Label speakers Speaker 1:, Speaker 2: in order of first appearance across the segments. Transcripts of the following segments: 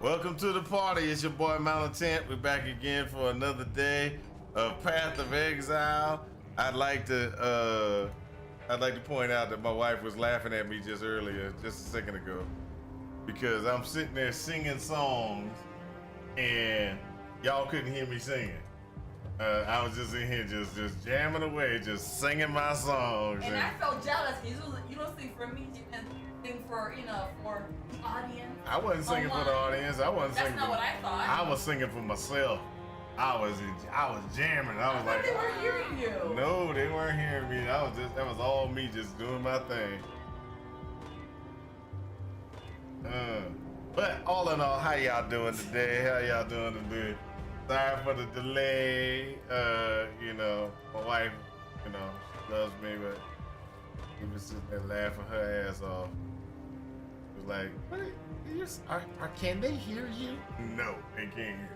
Speaker 1: Welcome to the party. It's your boy Mountain. We're back again for another day of Path of Exile. I'd like to point out that my wife was laughing at me just earlier, just a second ago, because I'm sitting there singing songs and y'all couldn't hear me singing. I was just in here just jamming away, just singing my songs.
Speaker 2: And I felt jealous because you don't sing for me, you can sing for, for the audience.
Speaker 1: I wasn't singing for the audience.
Speaker 2: That's not what I thought.
Speaker 1: I was singing for myself. I was jamming. I was like,
Speaker 2: they weren't hearing you.
Speaker 1: No, they weren't hearing me. That was all me just doing my thing. But all in all, how y'all doing today? Sorry for the delay. My wife, she loves me, but she was sitting there laughing her ass off. It was like, what? Can they hear you? No, they can't hear.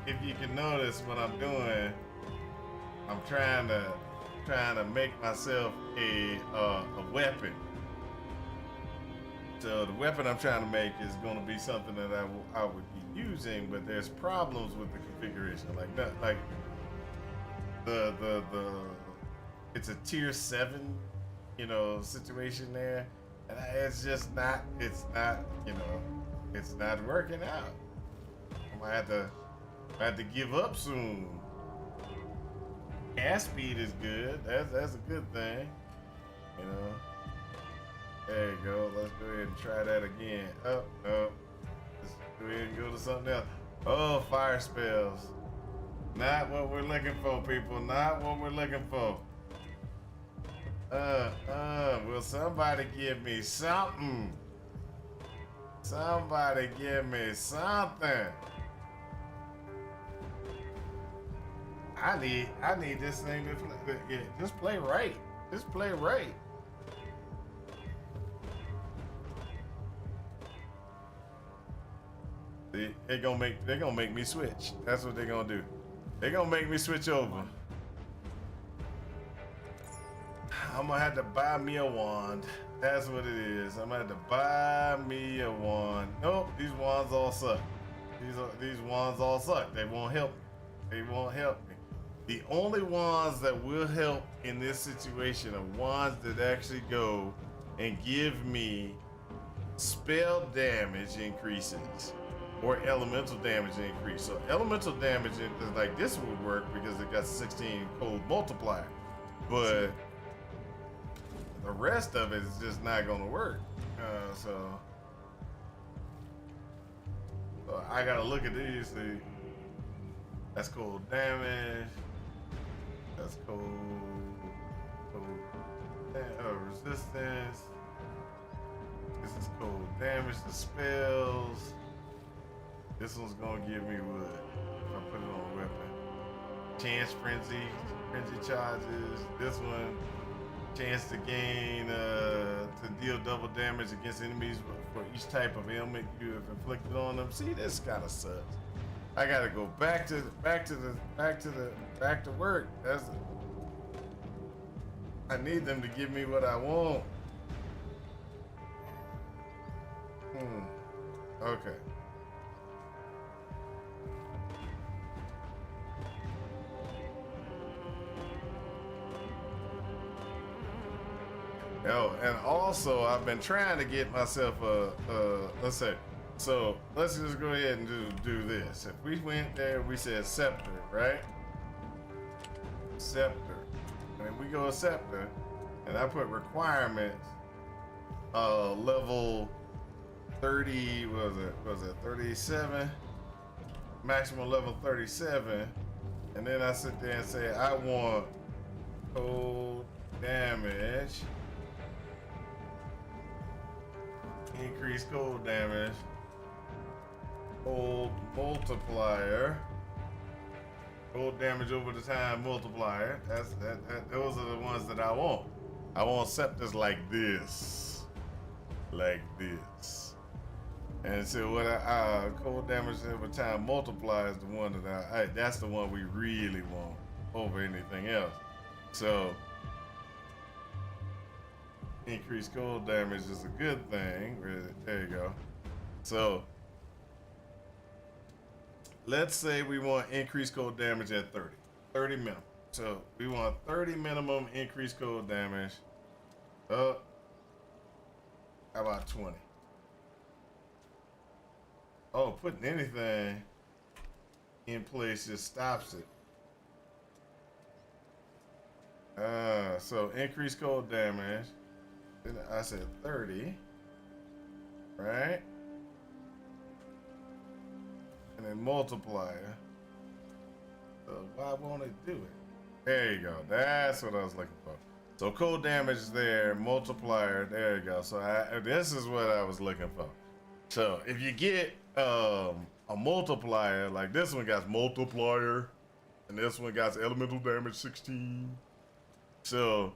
Speaker 1: If you can notice what I'm doing, I'm trying to make myself a weapon. So the weapon I'm trying to make is going to be something that I would be using, but there's problems with the configuration. Like the it's a tier 7, situation there, and it's just not. It's not working out. I might have to give up soon. Cast speed is good. That's a good thing. There you go. Let's go ahead and try that again. Let's go ahead and go to something else. Oh, fire spells. Not what we're looking for, people. Not what we're looking for. Will somebody give me something? Somebody give me something. I need this thing to just play right. Just play right. They're gonna make me switch. That's what they're gonna do. They're gonna make me switch over. I'm gonna have to buy me a wand. That's what it is. I'm gonna have to buy me a wand. Nope, these wands all suck. These wands all suck. They won't help me. They won't help me. The only wands that will help in this situation are wands that actually go and give me spell damage increases or elemental damage increase. So elemental damage is like this would work because it got 16 cold multiplier, but the rest of it is just not gonna work. So I gotta look at these. See, that's cold damage. That's cold resistance. This is cold damage to spells. This one's gonna give me wood if I put it on a weapon. Chance frenzy charges. This one, chance to gain to deal double damage against enemies for each type of ailment you have inflicted on them. See, this kind of sucks. I gotta go back to work. I need them to give me what I want. Okay. Oh, and also I've been trying to get myself let's say. So let's just go ahead and do this. If we went there, we said scepter, right? Scepter. And if we go a scepter, and I put requirements, level 30, was it 37? Maximum level 37. And then I sit there and say, I want cold damage. Increase cold damage. Cold multiplier. Cold damage over the time multiplier. Those are the ones that I want. I want scepters like this. Like this. And so what cold damage over time multiply is the one that that's the one we really want over anything else. So increased cold damage is a good thing. There you go. So let's say we want increased cold damage at 30 minimum. So we want 30 minimum increased cold damage. How about 20? Oh, putting anything in place just stops it. So increased cold damage. Then I said 30, right? And then multiplier. So why won't it do it? There you go. That's what I was looking for. So cold damage is there, multiplier. There you go. So this is what I was looking for. So if you get a multiplier, like this one got multiplier, and this one got elemental damage 16. So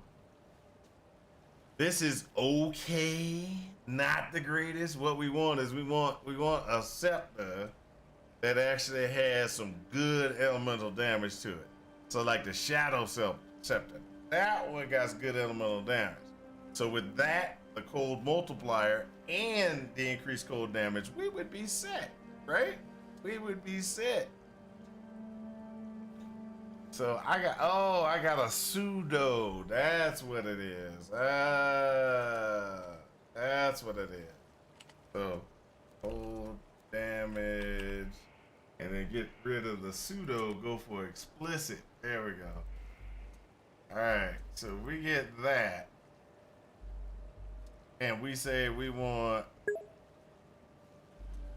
Speaker 1: this is okay, not the greatest. What we want is we want a scepter that actually has some good elemental damage to it. So like the shadow scepter, that one got good elemental damage. So with that, the cold multiplier and the increased cold damage, we would be set, right? We would be set. So I got a pseudo. That's what it is. That's what it is. So cold damage, and then get rid of the pseudo, go for explicit. There we go. All right, so we get that. And we say we want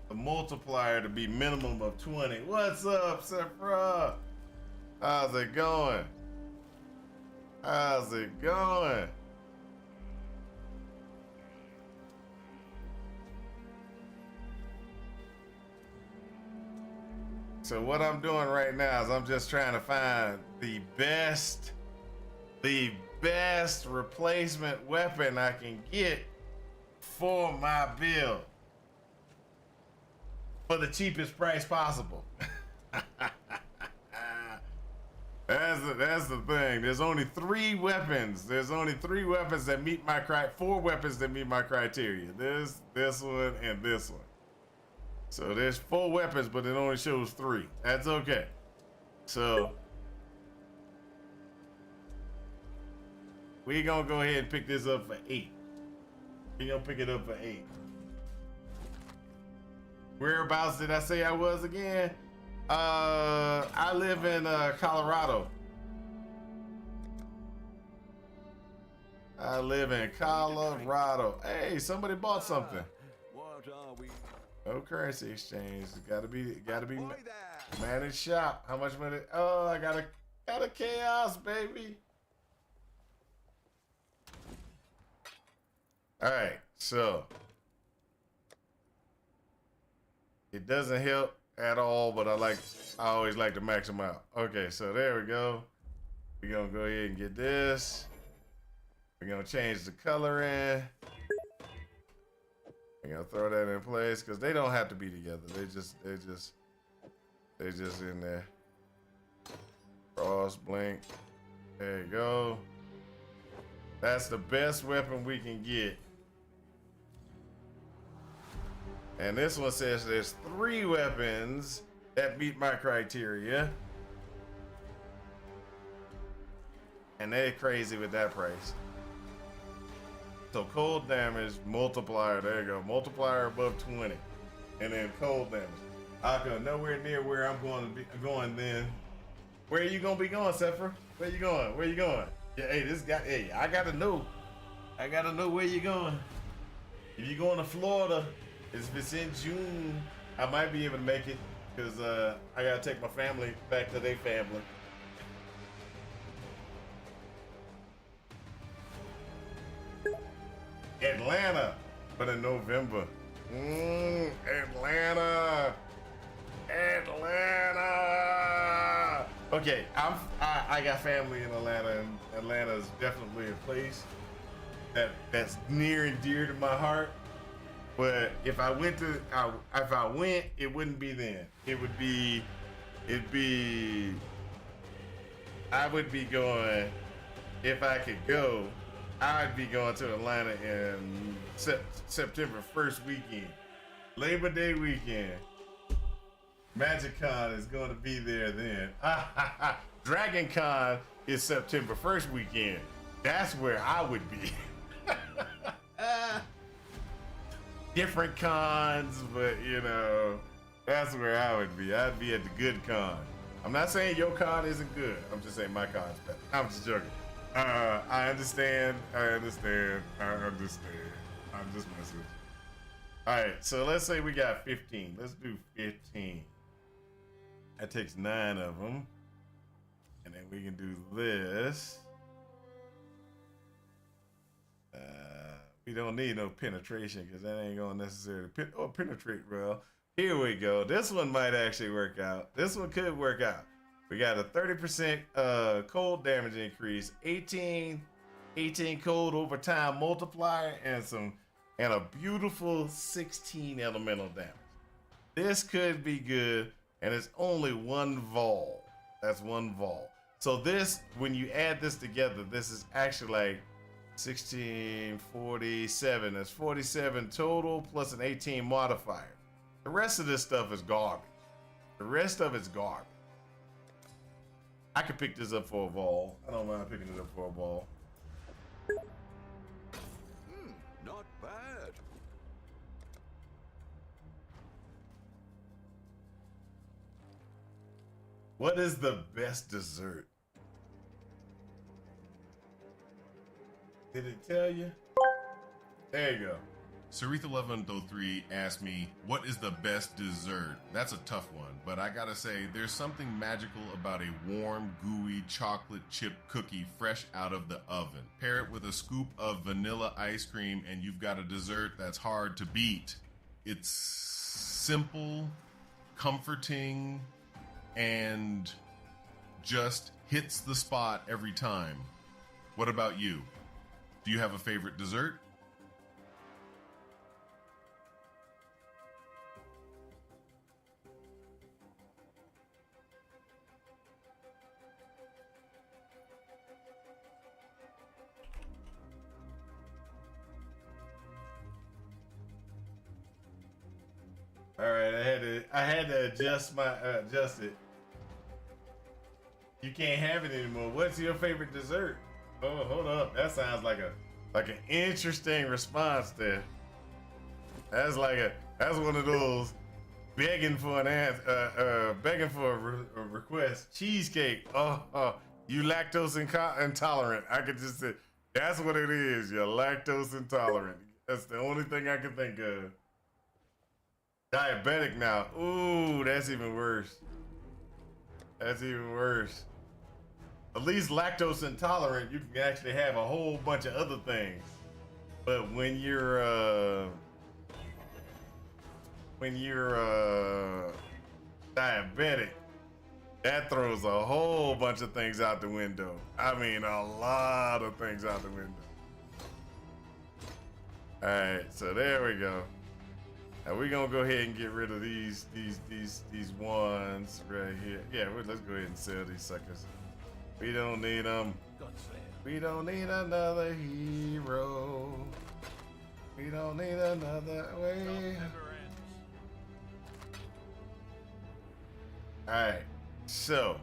Speaker 1: the multiplier to be minimum of 20. What's up, Sephra? How's it going? How's it going? So what I'm doing right now is I'm just trying to find the best replacement weapon I can get for my build for the cheapest price possible. That's the thing. There's only 3 weapons. There's only 3 weapons that meet my 4 weapons that meet my criteria. This one, and this one. So there's 4 weapons, but it only shows 3. That's okay. So we gonna go ahead and pick this up for 8. We gonna pick it up for 8. Whereabouts did I say I was again? I live in Colorado. I live in Colorado. Hey, somebody bought something.
Speaker 3: What are we?
Speaker 1: No currency exchange. Gotta be managed shop. How much money? Oh, I got a chaos, baby. All right, so it doesn't help at all, but I always like to max them out. Okay, so there we go. We're gonna go ahead and get this. We're gonna change the color in. We're gonna throw that in place because they don't have to be together. They just in there. Cross blink. There you go. That's the best weapon we can get. And this one says there's 3 weapons that meet my criteria. And they're crazy with that price. So cold damage, multiplier, there you go. Multiplier above 20. And then cold damage. I go nowhere near where I'm going to be going then. Where are you gonna be going, Sephra? Where you going? Where you going? Yeah, hey, this guy, hey, I gotta know. I gotta know where you're going. If you're going to Florida, if it's in June, I might be able to make it because I gotta take my family back to their family. Atlanta, but in November. Atlanta. Okay, I got family in Atlanta, and Atlanta is definitely a place that's near and dear to my heart. But if I went to, if I went, it wouldn't be then. It would be, it'd be. I would be going. If I could go, I'd be going to Atlanta in September 1st weekend, Labor Day weekend. MagicCon is going to be there then. Dragon Con is September 1st weekend. That's where I would be. Different cons, but you know, that's where I would be. I'd be at the good con. I'm not saying your con isn't good. I'm just saying my con's better. I'm just joking. I understand. I'm just messing with you. All right, so let's say we got 15. Let's do 15. That takes 9 of them. And then we can do this. We don't need no penetration because that ain't gonna necessarily penetrate well. Here we go. This one might actually work out. This one could work out. We got a 30% cold damage increase, 18 cold over time multiplier, and a beautiful 16 elemental damage. This could be good, and it's only one vol. That's one vol. So this, when you add this together, this is actually like 16, 47. That's 47 total plus an 18 modifier. The rest of this stuff is garbage. The rest of it's garbage. I could pick this up for a vol. I don't mind picking it up for a vol.
Speaker 3: Not bad.
Speaker 1: What is the best dessert? Did it tell you? There you go.
Speaker 4: Sarith1103 asked me, what is the best dessert? That's a tough one, but I gotta say, there's something magical about a warm, gooey chocolate chip cookie fresh out of the oven. Pair it with a scoop of vanilla ice cream, and you've got a dessert that's hard to beat. It's simple, comforting, and just hits the spot every time. What about you? Do you have a favorite dessert?
Speaker 1: All right, I had to adjust it. You can't have it anymore. What's your favorite dessert? Oh, hold up. That sounds like an interesting response there. That's one of those begging for an answer, begging for a request. Cheesecake. Oh, you lactose intolerant. I could just say that's what it is. You're lactose intolerant. That's the only thing I can think of. Diabetic now. Ooh, that's even worse. That's even worse. At least lactose intolerant, you can actually have a whole bunch of other things. But when you're diabetic, that throws a whole bunch of things out the window. I mean, a lot of things out the window. All right, so there we go. Now we're gonna go ahead and get rid of these ones right here. Yeah, let's go ahead and sell these suckers. We don't need them. We don't need another hero. We don't need another way. All right, so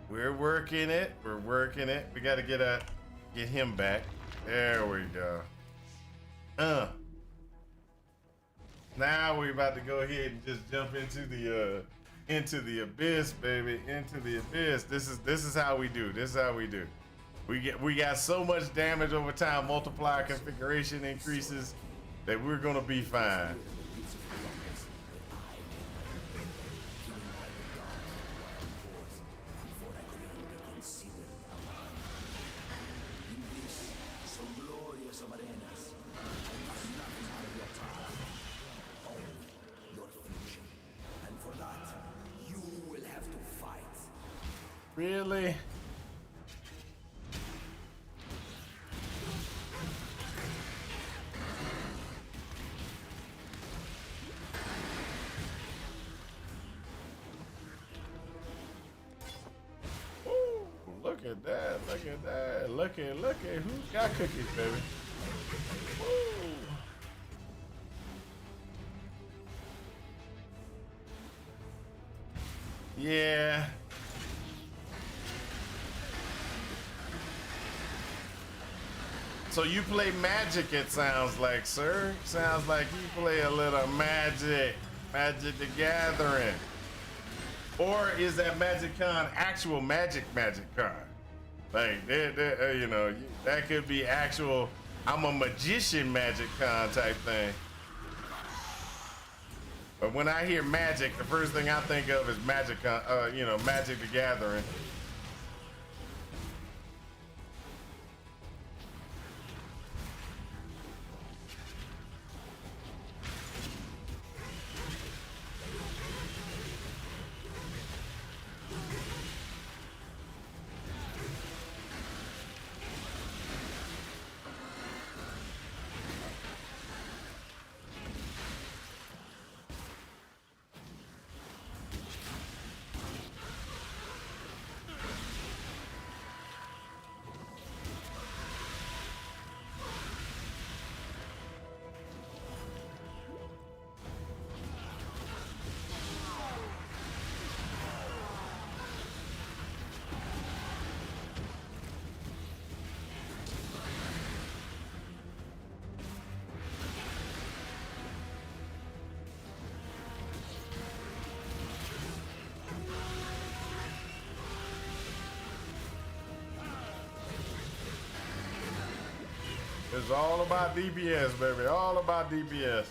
Speaker 1: we're working it. We're working it. We got to get him back. There we go. Now we're about to go ahead and just jump into the abyss, baby. Into the abyss. This is how we do. This is how we do. We got so much damage over time, multiplier configuration increases, that we're gonna be fine. Really? Look at that. Look at who's got cookies, baby. Woo. Yeah. So you play Magic, it sounds like, sir. Sounds like you play a little Magic. Magic the Gathering. Or is that Magic Con actual Magic Con? Like, you know, that could be actual, I'm a magician Magic Con type thing. But when I hear Magic, the first thing I think of is Magic Con, you know, Magic the Gathering. It's all about DPS, baby. All about DPS.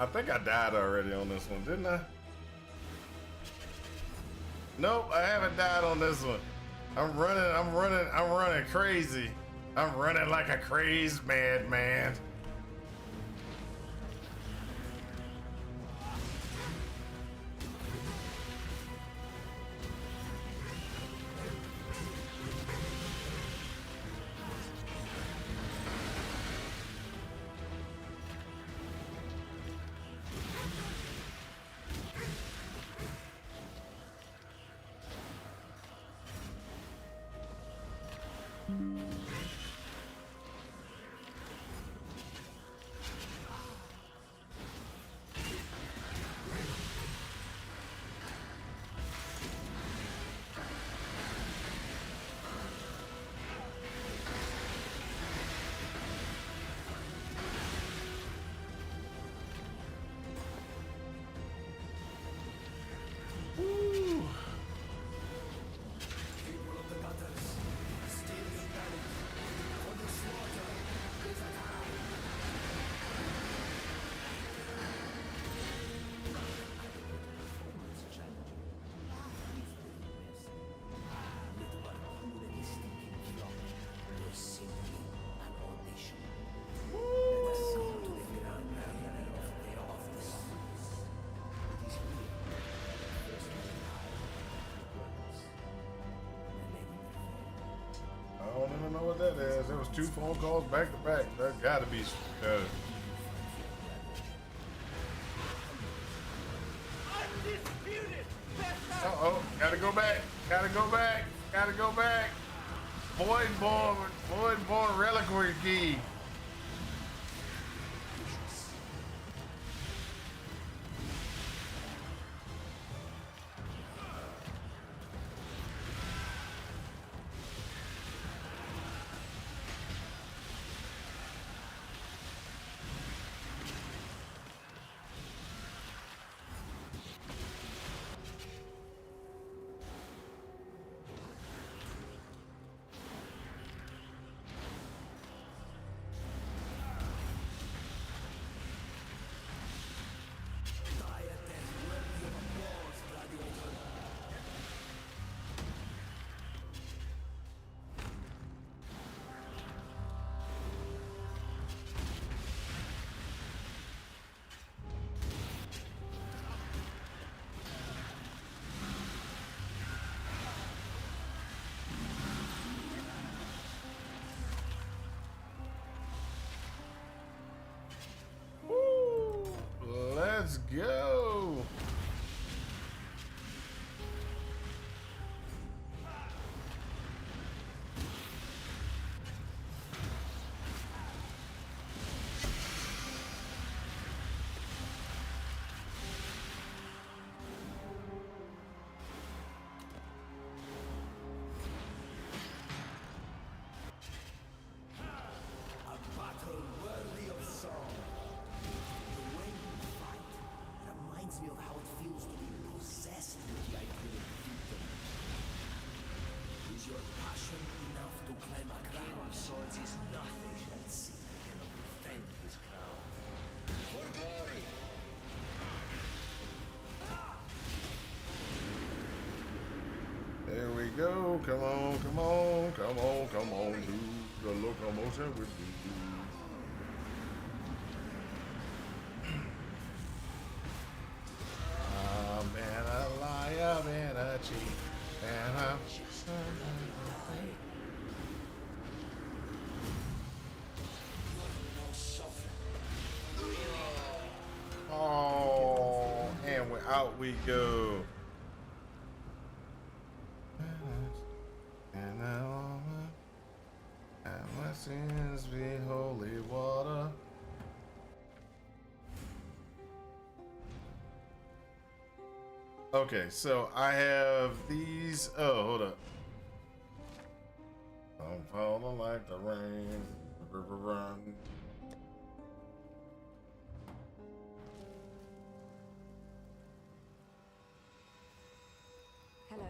Speaker 1: I think I died already on this one, didn't I? Nope, I haven't died on this one. I'm running crazy. I'm running like a crazed madman. I don't even know what that is. There was 2 phone calls back to back. That gotta be. Uh-oh, gotta go back. Gotta go back. Gotta go back. Voidborn reliquary key. Let's go. go. Come on, come on, come on, come on. Do the locomotion with me. Man, a liar, man, a cheat, and a... Oh, and we're out we go. And my sins be holy water. Okay, so I have these. Oh, hold up. I'm falling like the rain. River run.
Speaker 5: Hello.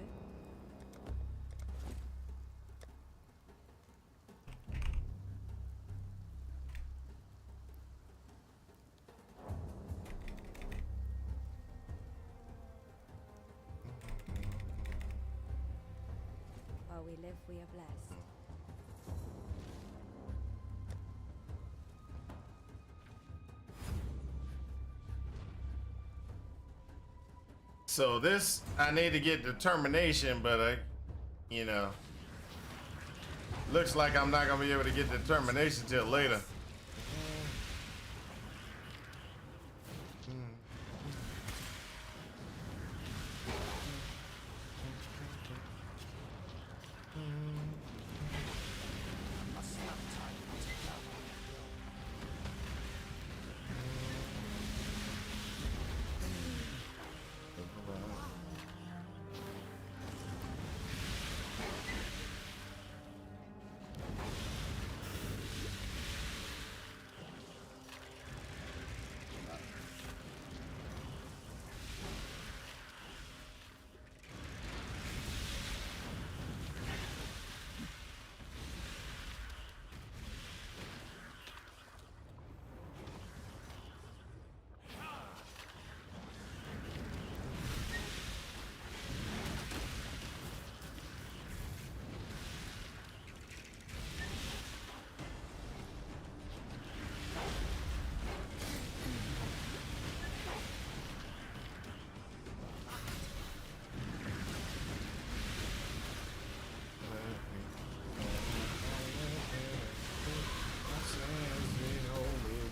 Speaker 5: While we live, we are blessed.
Speaker 1: So this, I need to get determination, but you know, looks like I'm not gonna be able to get determination till later.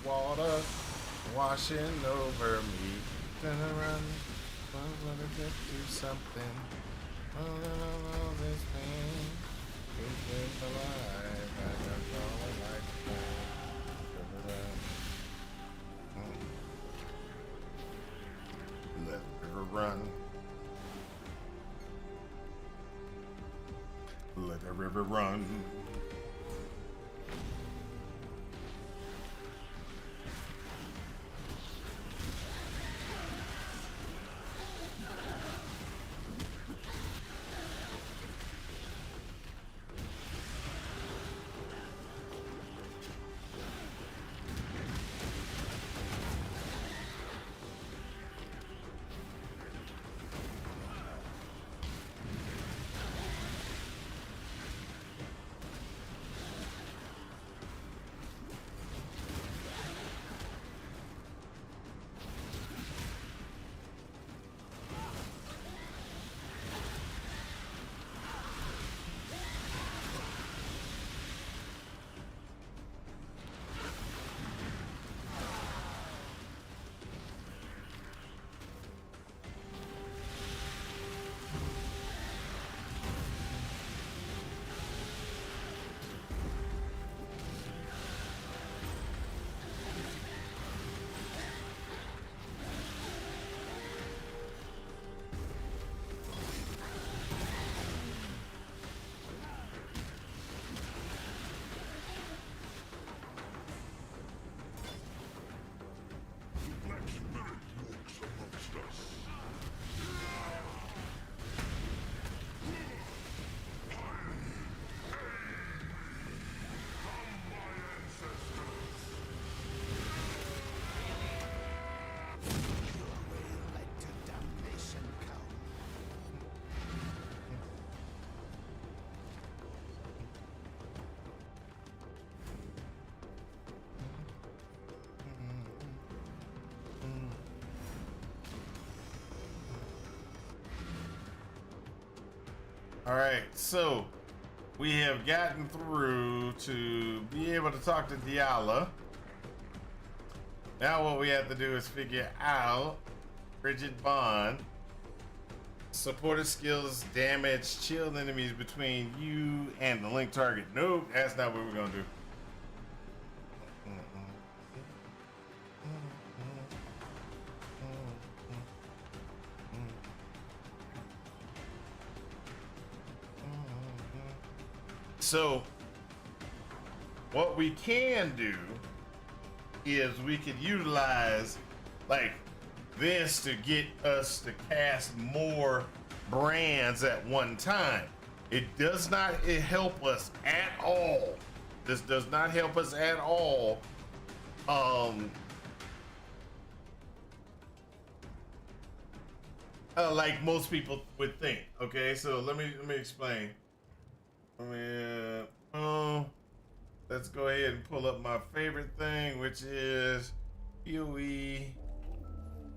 Speaker 1: Water washing over me. Gonna run. I'm gonna get do something. Oh, this pain. Keep alive. I got all like that. Let the river run. Let the river run. All right, so we have gotten through to be able to talk to Diala. Now what we have to do is figure out Rigid Bond. Supported skills damage chilled enemies between you and the link target. Nope, that's not what we're gonna do. So what we can do is we could utilize like this to get us to cast more brands at one time. It does not help us at all. This does not help us at all. Like most people would think. Okay, so let me explain. Let's go ahead and pull up my favorite thing, which is PoE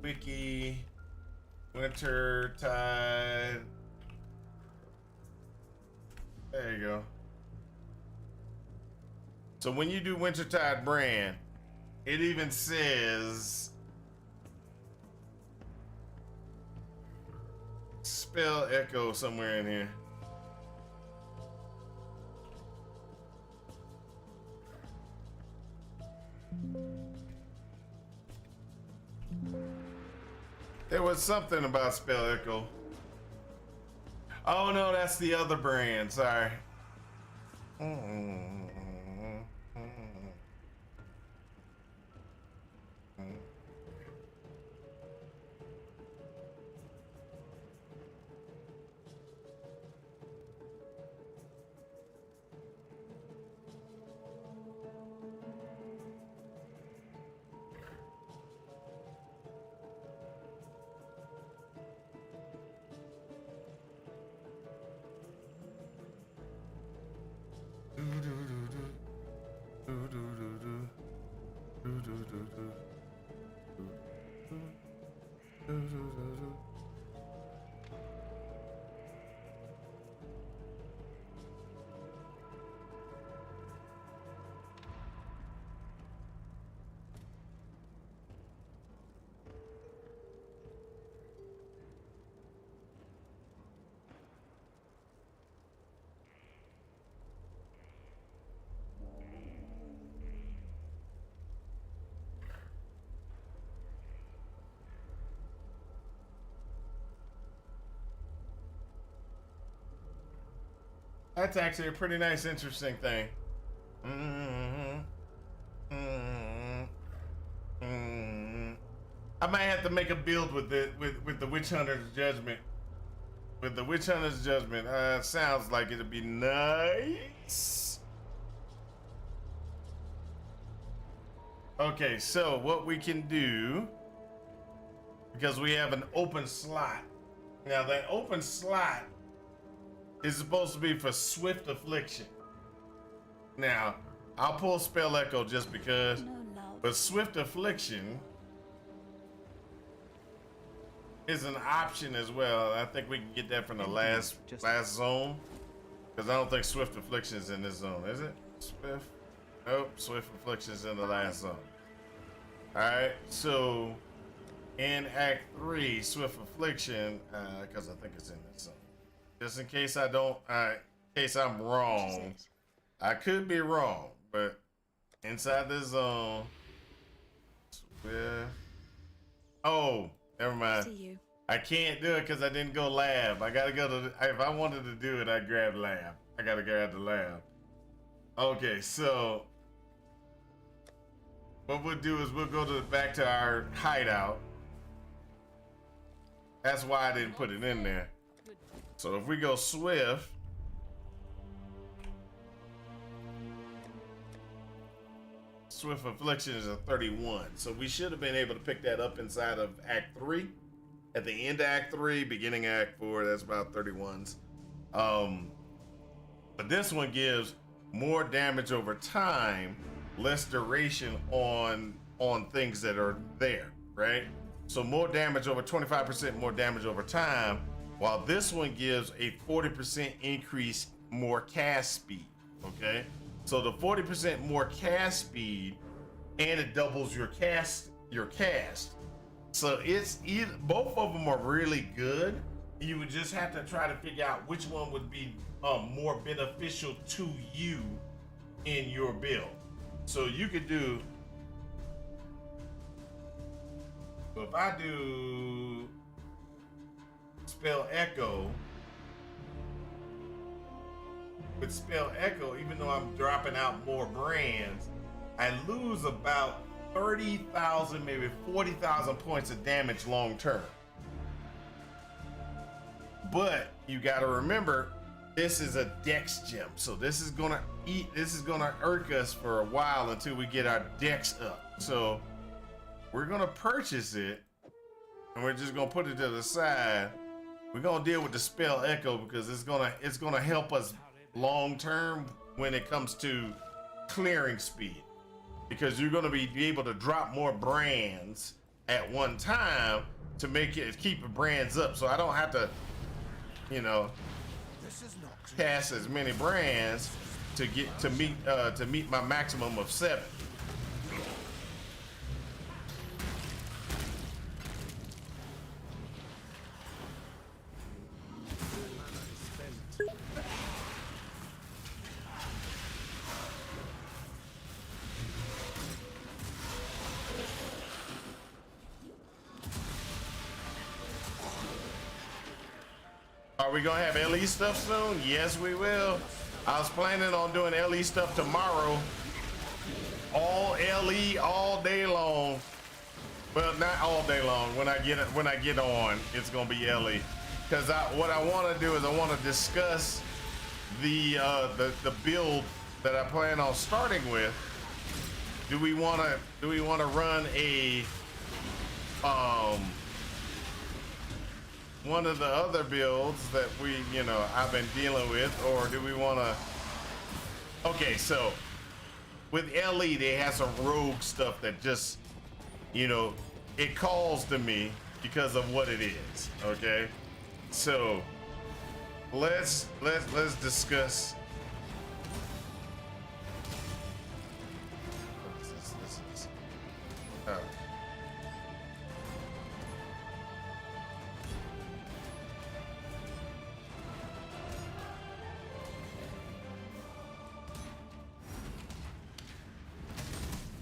Speaker 1: Wiki Wintertide. There you go. So when you do Wintertide brand, it even says spell echo somewhere in here. There was something about spell echo. Oh no, that's the other brand. Sorry. That's actually a pretty nice, interesting thing. I might have to make a build with it with the Witch Hunter's Judgment. With the Witch Hunter's Judgment, sounds like it'd be nice. Okay, so what we can do, because we have an open slot. Now that open slot is supposed to be for Swift Affliction. Now, I'll pull Spell Echo just because,
Speaker 5: No love.
Speaker 1: but Swift Affliction is an option as well. I think we can get that from the last zone, because I don't think Swift Affliction is in this zone, is it? Swift? Nope, Swift Affliction is in the last zone. All right, so in Act 3, Swift Affliction, because I think it's in this zone. Just in case I don't, in case I'm wrong, I could be wrong, but inside this zone, oh, never mind.
Speaker 5: See you.
Speaker 1: I can't do it because I didn't go lab. I gotta go to, if I wanted to do it, I'd grab lab. I gotta grab the lab. Okay, so what we'll do is we'll go back to our hideout. That's why I didn't put it in there. So if we go Swift, Swift Affliction is a 31. So we should have been able to pick that up inside of Act 3. At the end of Act 3, beginning of Act 4, that's about 31s. But this one gives more damage over time, less duration on things that are there, right? So more damage over 25%, more damage over time. while this one gives a 40% increase more cast speed. Okay, so the 40% more cast speed, and it doubles your cast. So it's either, both of them are really good. You would just have to try to figure out which one would be more beneficial to you in your build. So you could do, so if I do Spell Echo, with Spell Echo, even though I'm dropping out more brands, I lose about 30,000, maybe 40,000 points of damage long term. But you got to remember, this is a dex gem, so this is gonna irk us for a while until we get our dex up. So we're gonna purchase it, and we're just gonna put it to the side. We're gonna deal with the Spell Echo because it's gonna help us long term when it comes to clearing speed, because you're gonna be able to drop more brands at one time to keep the brands up. So I don't have to, cast as many brands to meet my maximum of 7. Are we gonna have LE stuff soon? Yes, we will. I was planning on doing LE stuff tomorrow. All LE all day long. Well, not all day long. When I get on, it's gonna be LE. Because what I want to do is I want to discuss the build that I plan on starting with. Do we want to run a one of the other builds that I've been dealing with, or do we want to? Okay, so with LE, they have some rogue stuff that just, it calls to me because of what it is. Okay, so let's discuss. This is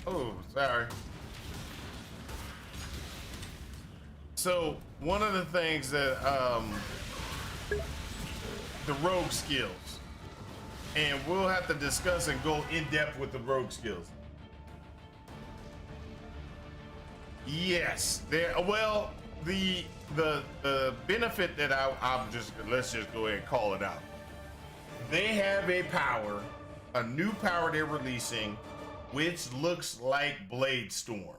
Speaker 1: oh, sorry. So one of the things that the rogue skills, and we'll have to discuss and go in depth with the rogue skills. Yes, well, the benefit that let's just go ahead and call it out. They have a new power they're releasing, which looks like Blade Storm.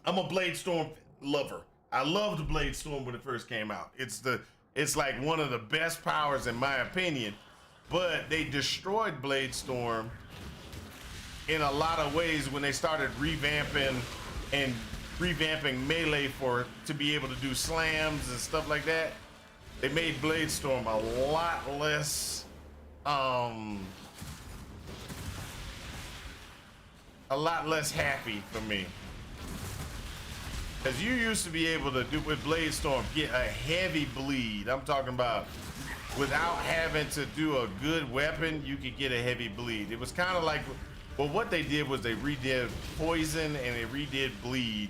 Speaker 1: I'm a Blade Storm lover. I loved Blade Storm when it first came out. It's like one of the best powers in my opinion, but they destroyed Blade Storm in a lot of ways when they started revamping melee to be able to do slams and stuff like that. They made Blade Storm a lot less happy for me. Because you used to be able to do with Blade Storm, get a heavy bleed. I'm talking about without having to do a good weapon, you could get a heavy bleed. It was kind of like, well, what they did was they redid poison and they redid bleed.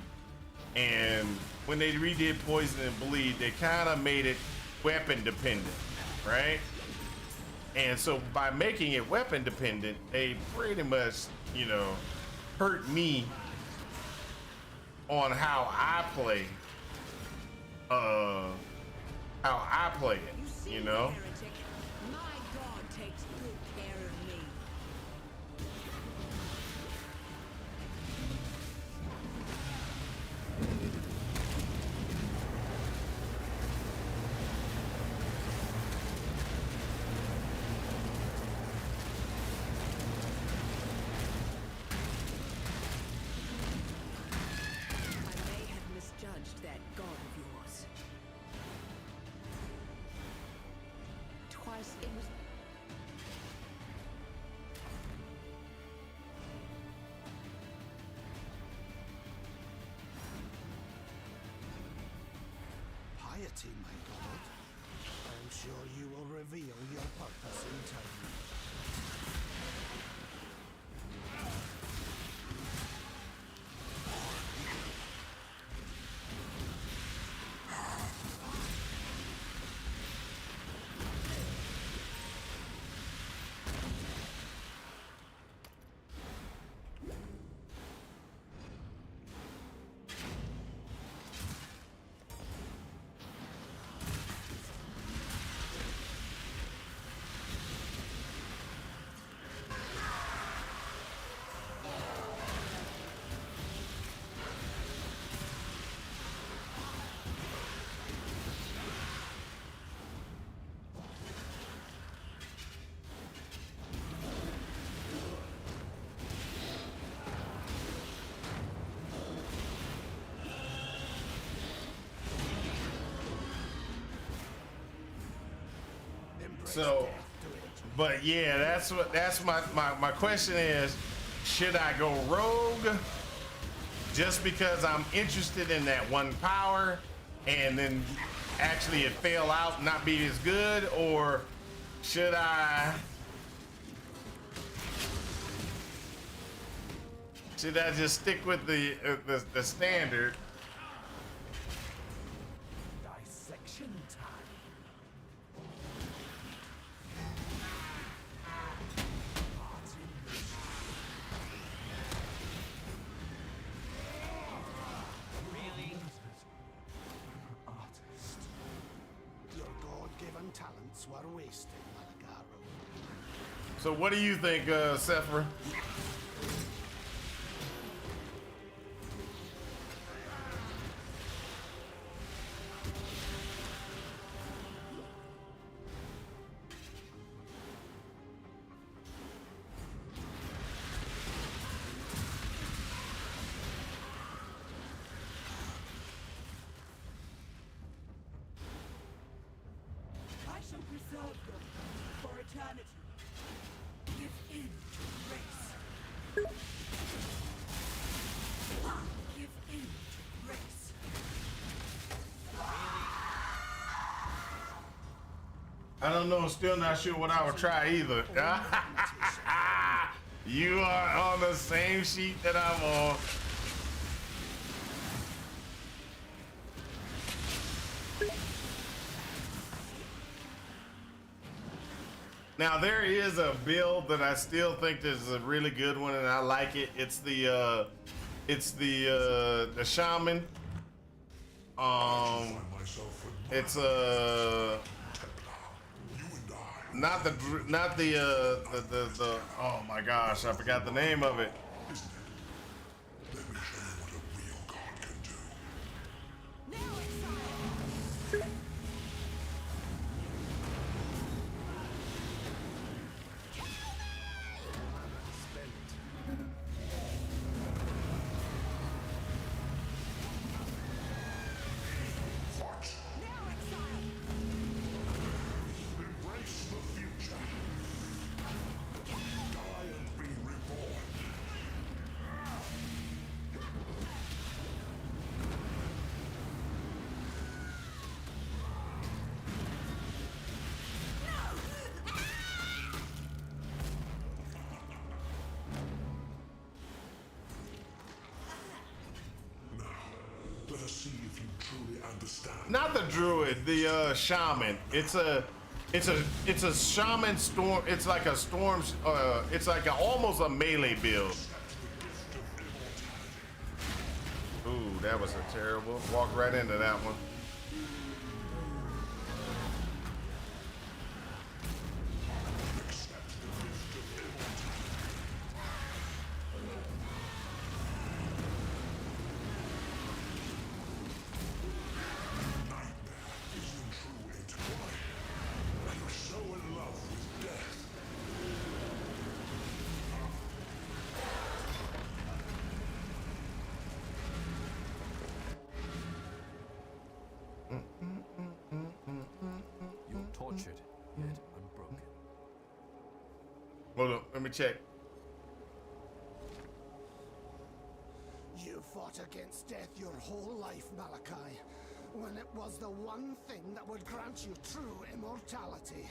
Speaker 1: And when they redid poison and bleed, they kind of made it weapon dependent, right? And so by making it weapon dependent, they pretty much, hurt me on how I play it,
Speaker 6: Heretic. My God takes good care of me. I may have misjudged that god of yours.
Speaker 7: piety, my god. I am sure you will reveal your purpose in time.
Speaker 1: So, but yeah, that's my question is, should I go rogue just because I'm interested in that one power and then actually it fail out and not be as good, or should I just stick with the standard?
Speaker 7: Dissection time.
Speaker 2: Really?
Speaker 7: Artist. Your God-given talents were wasted, Malagaro.
Speaker 1: So what do you think, Sephra?
Speaker 6: I shall preserve them for eternity. Give in to grace. Give in to grace.
Speaker 1: I don't know, still not sure what I would try either. You are on the same sheet that I'm on. Now there is a build that I still think is a really good one, and I like it. It's the shaman. It's not the oh my gosh, I forgot the name of it.
Speaker 3: Let me show you what a real god can do.
Speaker 6: Now, Exile! Now, Exile!
Speaker 3: Embrace the future. Die and be reborn. Now, let us see if you truly understand.
Speaker 1: Not the druid, the shaman. It's a shaman storm. It's like a storm. It's like almost a melee build. Ooh, that was a terrible. Walk right into that one.
Speaker 8: You're tortured, yet unbroken.
Speaker 1: Hold on, let me check.
Speaker 7: You fought against death your whole life, Malachi. when it was the one thing that would grant you true immortality.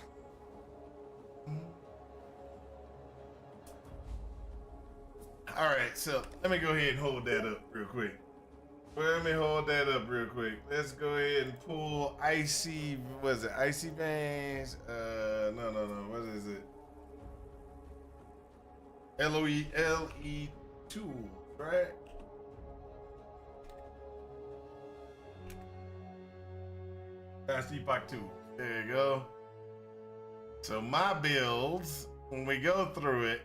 Speaker 1: All right, so let me go ahead and hold that up real quick. Let me hold that up real quick. Let's go ahead and pull Icy, what is it? Icy Veins? No. What is it? LE2, right? That's Epoch 2. There you go. So my builds, when we go through it,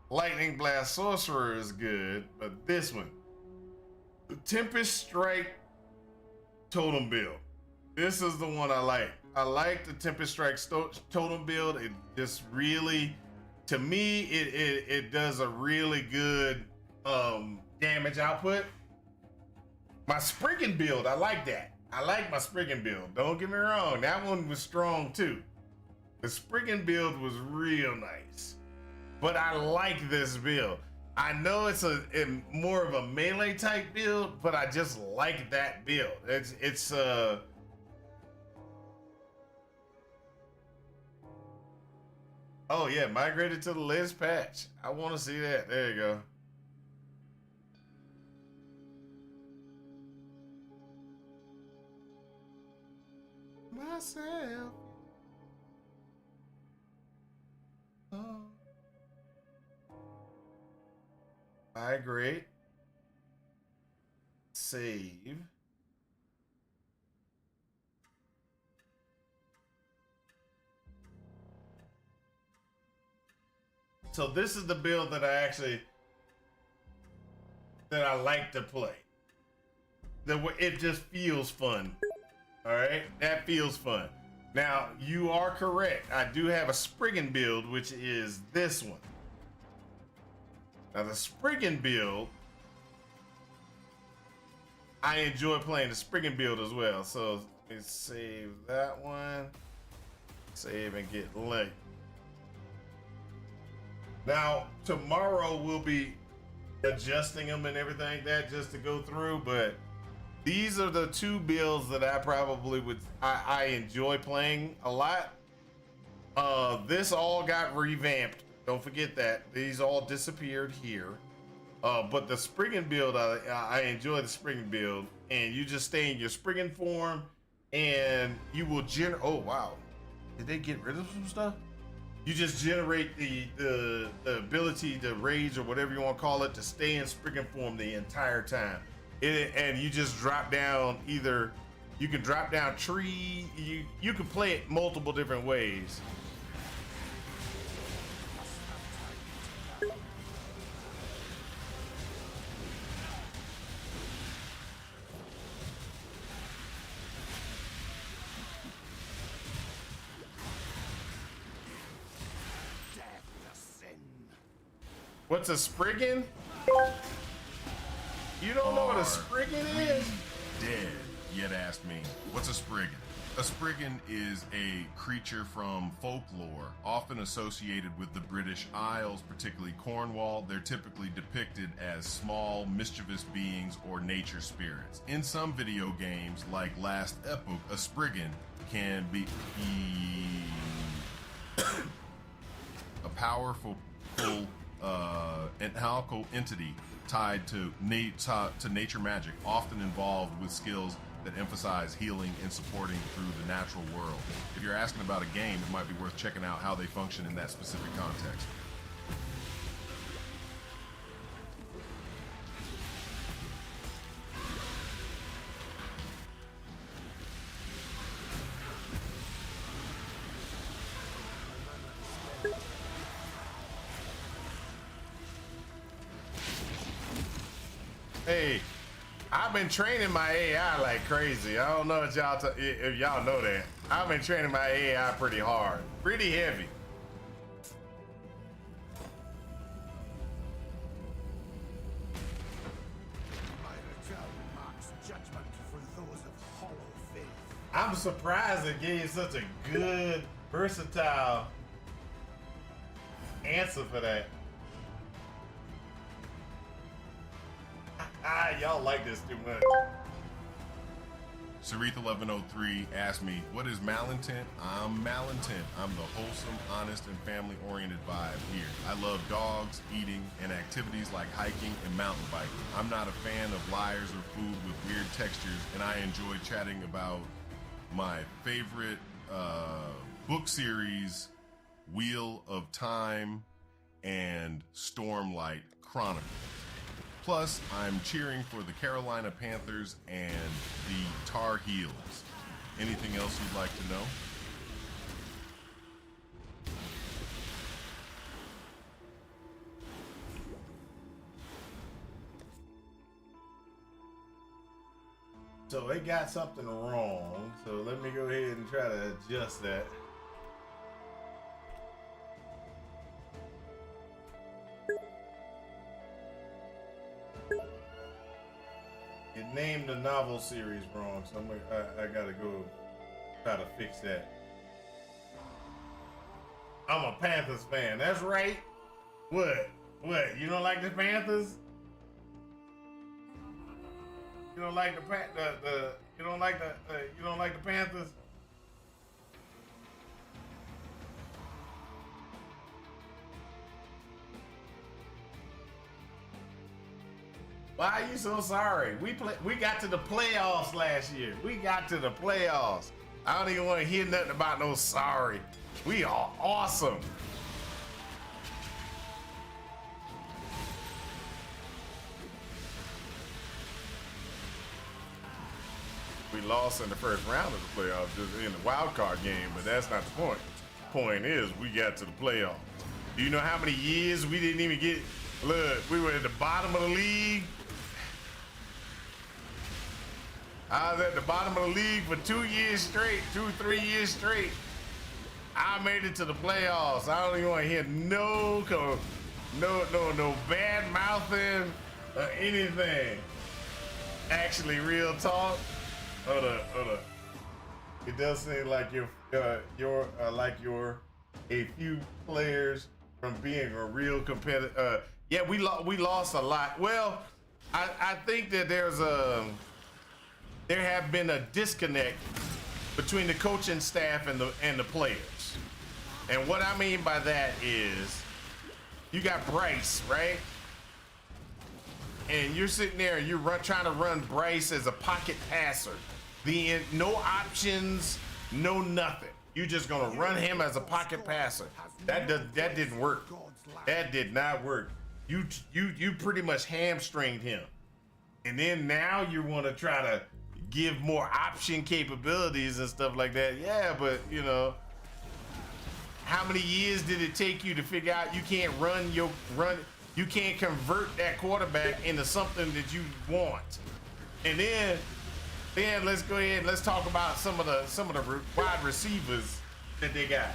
Speaker 1: Lightning Blast Sorcerer is good, but this one, the Tempest Strike Totem build. This is the one I like. I like the Tempest Strike Totem build. It just really, to me, it does a really good damage output. My Spriggan build, I like that. I like my Spriggan build. Don't get me wrong, that one was strong too. The Spriggan build was real nice. But I like this build. I know it's more of a melee type build, but I just like that build. It's oh yeah, migrated to the latest patch. I want to see that. There you go. Myself. Oh. Migrate. Save. So this is the build that I like to play. It just feels fun. All right, that feels fun. Now you are correct. I do have a Spriggan build, which is this one. Now the Spriggan build, I enjoy playing the Spriggan build as well. So let me save that one. Save and get linked. Now tomorrow we'll be adjusting them and everything that just to go through, but these are the two builds that I probably I enjoy playing a lot. This all got revamped. Don't forget that. These all disappeared here. But the Spriggan build, I enjoy the Spriggan build. And you just stay in your Spriggan form and you will generate, oh wow. Did they get rid of some stuff? You just generate the ability to rage or whatever you want to call it to stay in Spriggan form the entire time. And you just drop down either, you can drop down tree, you can play it multiple different ways. What's a Spriggan? You don't know what a Spriggan is?
Speaker 4: Dead, yet asked me, what's a Spriggan? A Spriggan is a creature from folklore, often associated with the British Isles, particularly Cornwall. They're typically depicted as small, mischievous beings or nature spirits. In some video games, like Last Epoch, a Spriggan can be a powerful alchemical entity tied to nature magic, often involved with skills that emphasize healing and supporting through the natural world. If you're asking about a game, it might be worth checking out how they function in that specific context.
Speaker 1: Hey, I've been training my AI like crazy. I don't know if y'all know that. I've been training my AI pretty hard, pretty heavy.
Speaker 7: My return marks judgment for those of hollow faith.
Speaker 1: I'm surprised it gave such a good, versatile answer for that. Y'all like this too much.
Speaker 4: Sarith1103 asked me, what is malintent? I'm malintent. I'm the wholesome, honest, and family-oriented vibe here. I love dogs, eating, and activities like hiking and mountain biking. I'm not a fan of liars or food with weird textures, and I enjoy chatting about my favorite book series, Wheel of Time and Stormlight Chronicles. Plus, I'm cheering for the Carolina Panthers and the Tar Heels. Anything else you'd like to know?
Speaker 1: So they got something wrong. So let me go ahead and try to adjust that. You named the novel series wrong, so I gotta go try to fix that. I'm a Panthers fan. That's right. What? What? You don't like the Panthers? You don't like you don't like the Panthers? Why are you so sorry? We got to the playoffs last year. We got to the playoffs. I don't even want to hear nothing about no sorry. We are awesome. We lost in the first round of the playoffs, just in the wild card game, but that's not the point. Point is, we got to the playoffs. Do you know how many years we didn't even get? Look, we were at the bottom of the league. I was at the bottom of the league for 2 years straight, 3 years straight. I made it to the playoffs. I don't even want to hear no bad mouthing or anything. Actually, real talk. Hold up. It does seem like you're a few players from being a real competitor. Yeah, we lost a lot. Well, I think that there have been a disconnect between the coaching staff and the players. And what I mean by that is, you got Bryce, right? And you're sitting there and you're trying to run Bryce as a pocket passer. No options, no nothing. You're just gonna run him as a pocket passer. That didn't work. That did not work. You pretty much hamstringed him. And then now you want to try to give more option capabilities and stuff like that. Yeah, but you know, how many years did it take you to figure out you can't you can't convert that quarterback into something that you want? And then let's go ahead and let's talk about some of the wide receivers that they got.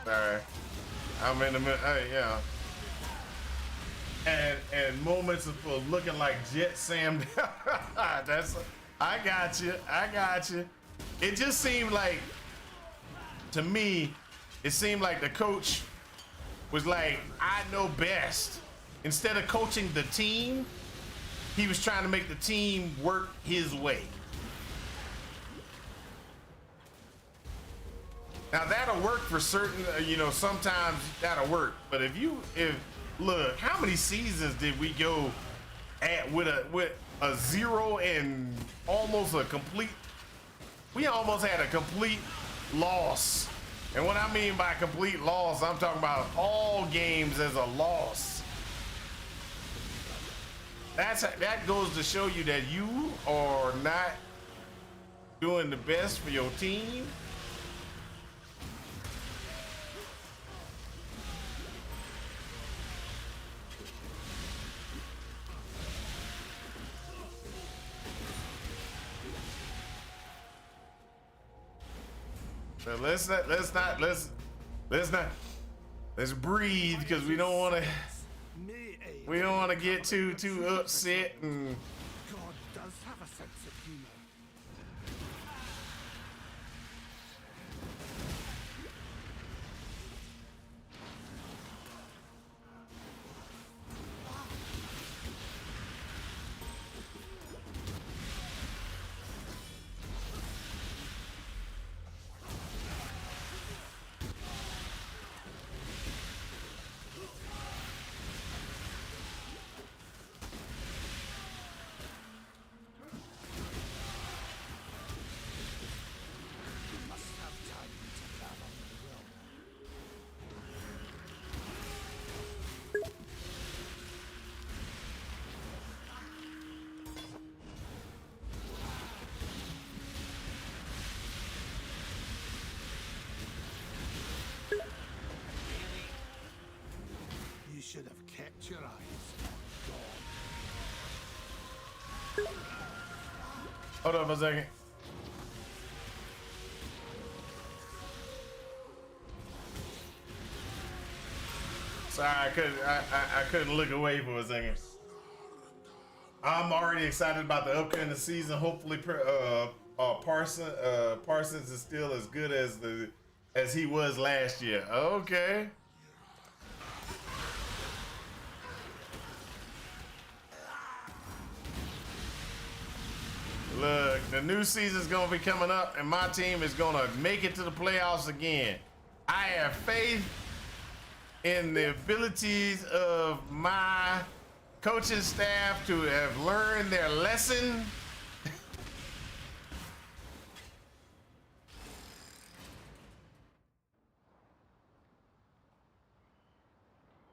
Speaker 1: All right, I'm in the middle. Yeah. And moments of looking like Jet Sam. I got you. It just seemed like, to me, it seemed like the coach was like, I know best. Instead of coaching the team, he was trying to make the team work his way. Now that'll work for certain, sometimes that'll work. But look, how many seasons did we go with a zero and almost a complete? We almost had a complete loss. And what I mean by complete loss, I'm talking about all games as a loss. That goes to show you that you are not doing the best for your team. Let's breathe, because we don't want to get too upset. And
Speaker 7: God does have a sense of humor.
Speaker 1: Hold up a second. Sorry, I couldn't look away for a second. I'm already excited about the upcoming season. Hopefully, Parsons is still as good as he was last year. Okay. Look, the new season's gonna be coming up, and my team is gonna make it to the playoffs again. I have faith in the abilities of my coaching staff to have learned their lesson.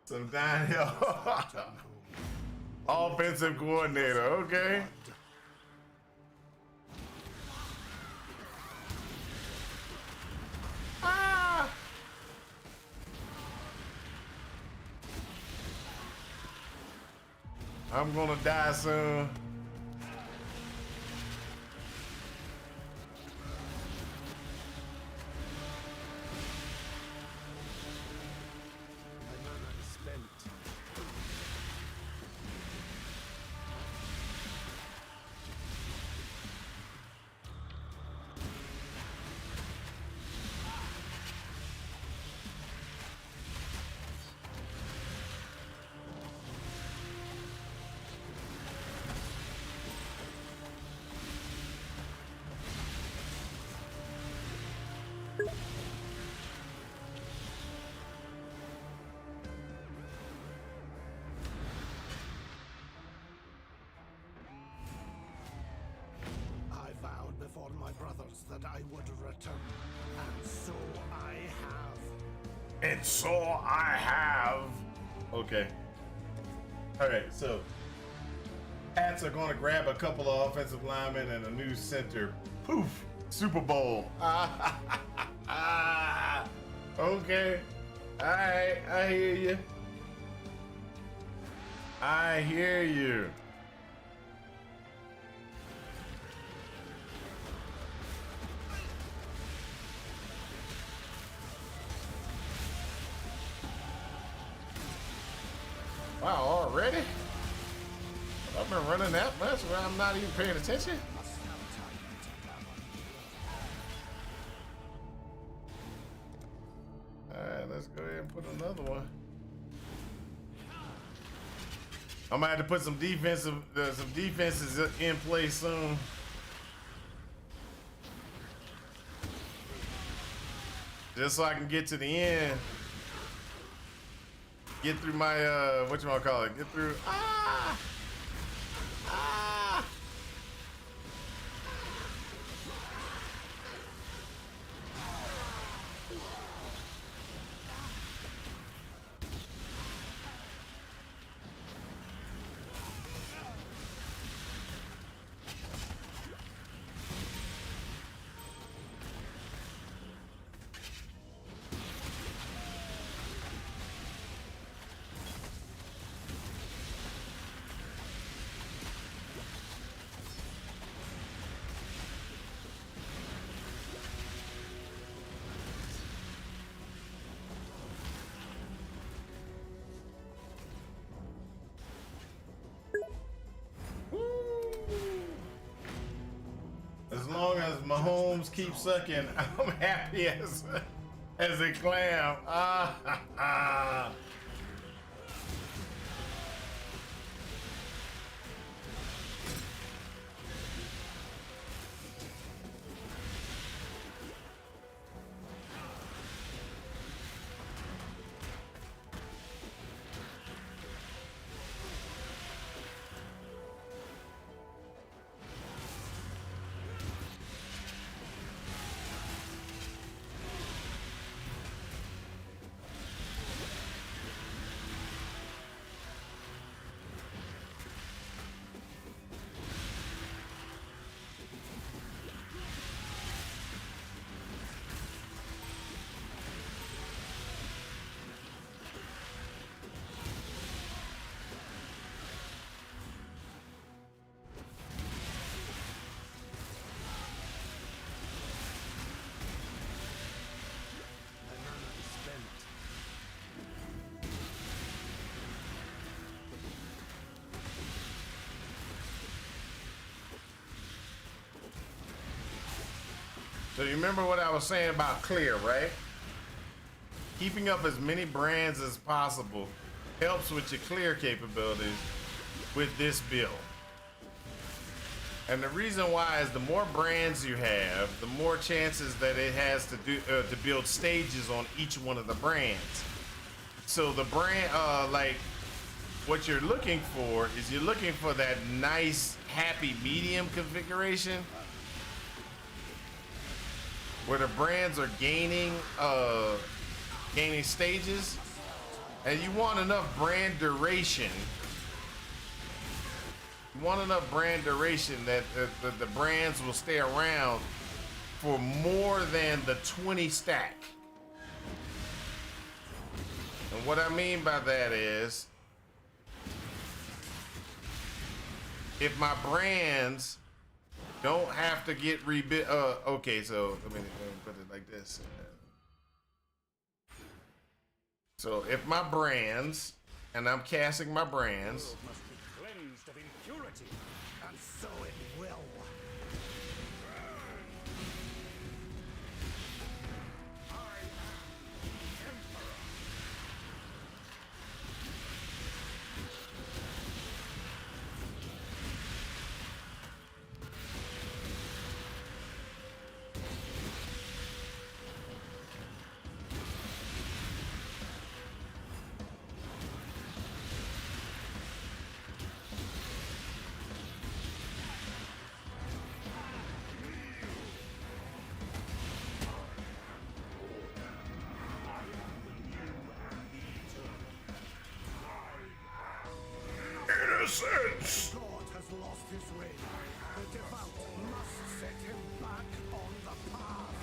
Speaker 1: Some downhill offensive coordinator, okay. Ah! I'm gonna die soon.
Speaker 7: My mana is spent. I vowed before my brothers that I would return, and so I have.
Speaker 1: And so I have. Okay. All right, so Pats are going to grab a couple of offensive linemen and a new center. Poof! Super Bowl. Okay. All right, I hear you. I hear you. Wow, already? I've been running that much where I'm not even paying attention. Alright, let's go ahead and put another one. I'm gonna have to put some defenses in place soon. Just so I can get to the end. Get through my whatchamacallit, get through ah! As long as Mahomes keeps sucking, I'm happy as a clam. So you remember what I was saying about clear, right? Keeping up as many brands as possible helps with your clear capabilities with this build. And the reason why is the more brands you have, the more chances that it has to do to build stages on each one of the brands. So the brand, like what you're looking for is you're looking for that nice, happy medium configuration where the brands are gaining stages, and you want enough brand duration. You want enough brand duration that the brands will stay around for more than the 20 stack. And what I mean by that is, if my brands don't have to get rebuilt, okay, so let me put it like this. So if my brands, and I'm casting my brands,
Speaker 7: Must be cleansed of impurity, and so it will.
Speaker 1: innocence!
Speaker 7: God has lost his reign. The devout must set him back on the path.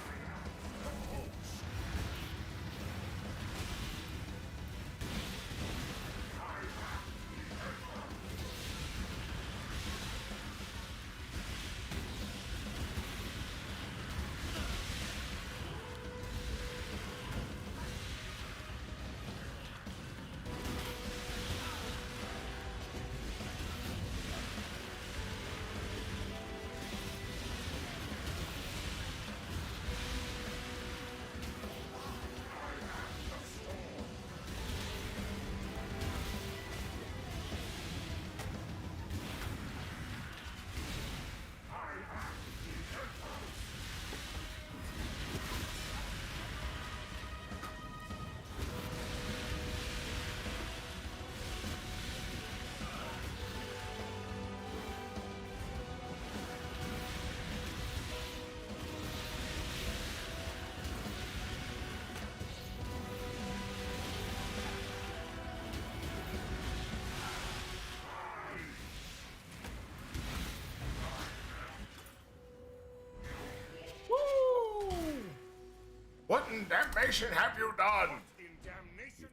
Speaker 1: What in damnation have you done?
Speaker 7: In damnation.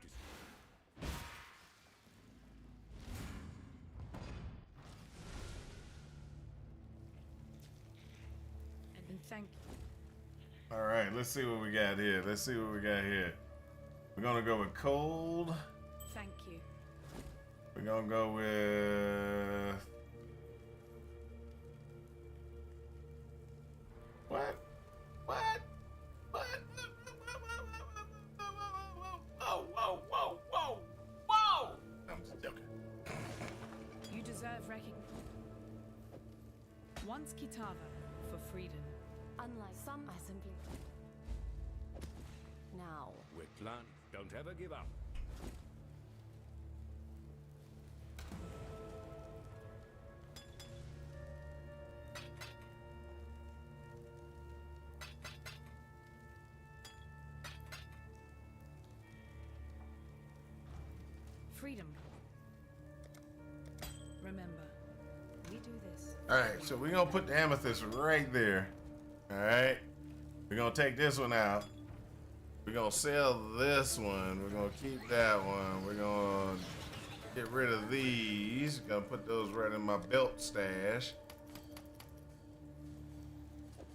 Speaker 6: And thank you.
Speaker 1: All right, let's see what we got here. Let's see what we got here. We're gonna go with cold.
Speaker 6: Thank you.
Speaker 1: We're gonna go with what? What? What? Whoa! Whoa! Whoa! Whoa! Whoa! I'm just joking.
Speaker 6: You deserve recognition. Once Kitava for freedom.
Speaker 5: Unlike some, I simply. Now,
Speaker 8: With plan, don't ever give up.
Speaker 6: Freedom. Remember, we do this.
Speaker 1: All right, so we're gonna put the amethyst right there. All right, we're gonna take this one out. We're gonna sell this one. We're gonna keep that one. We're gonna get rid of these. Gonna put those right in my belt stash.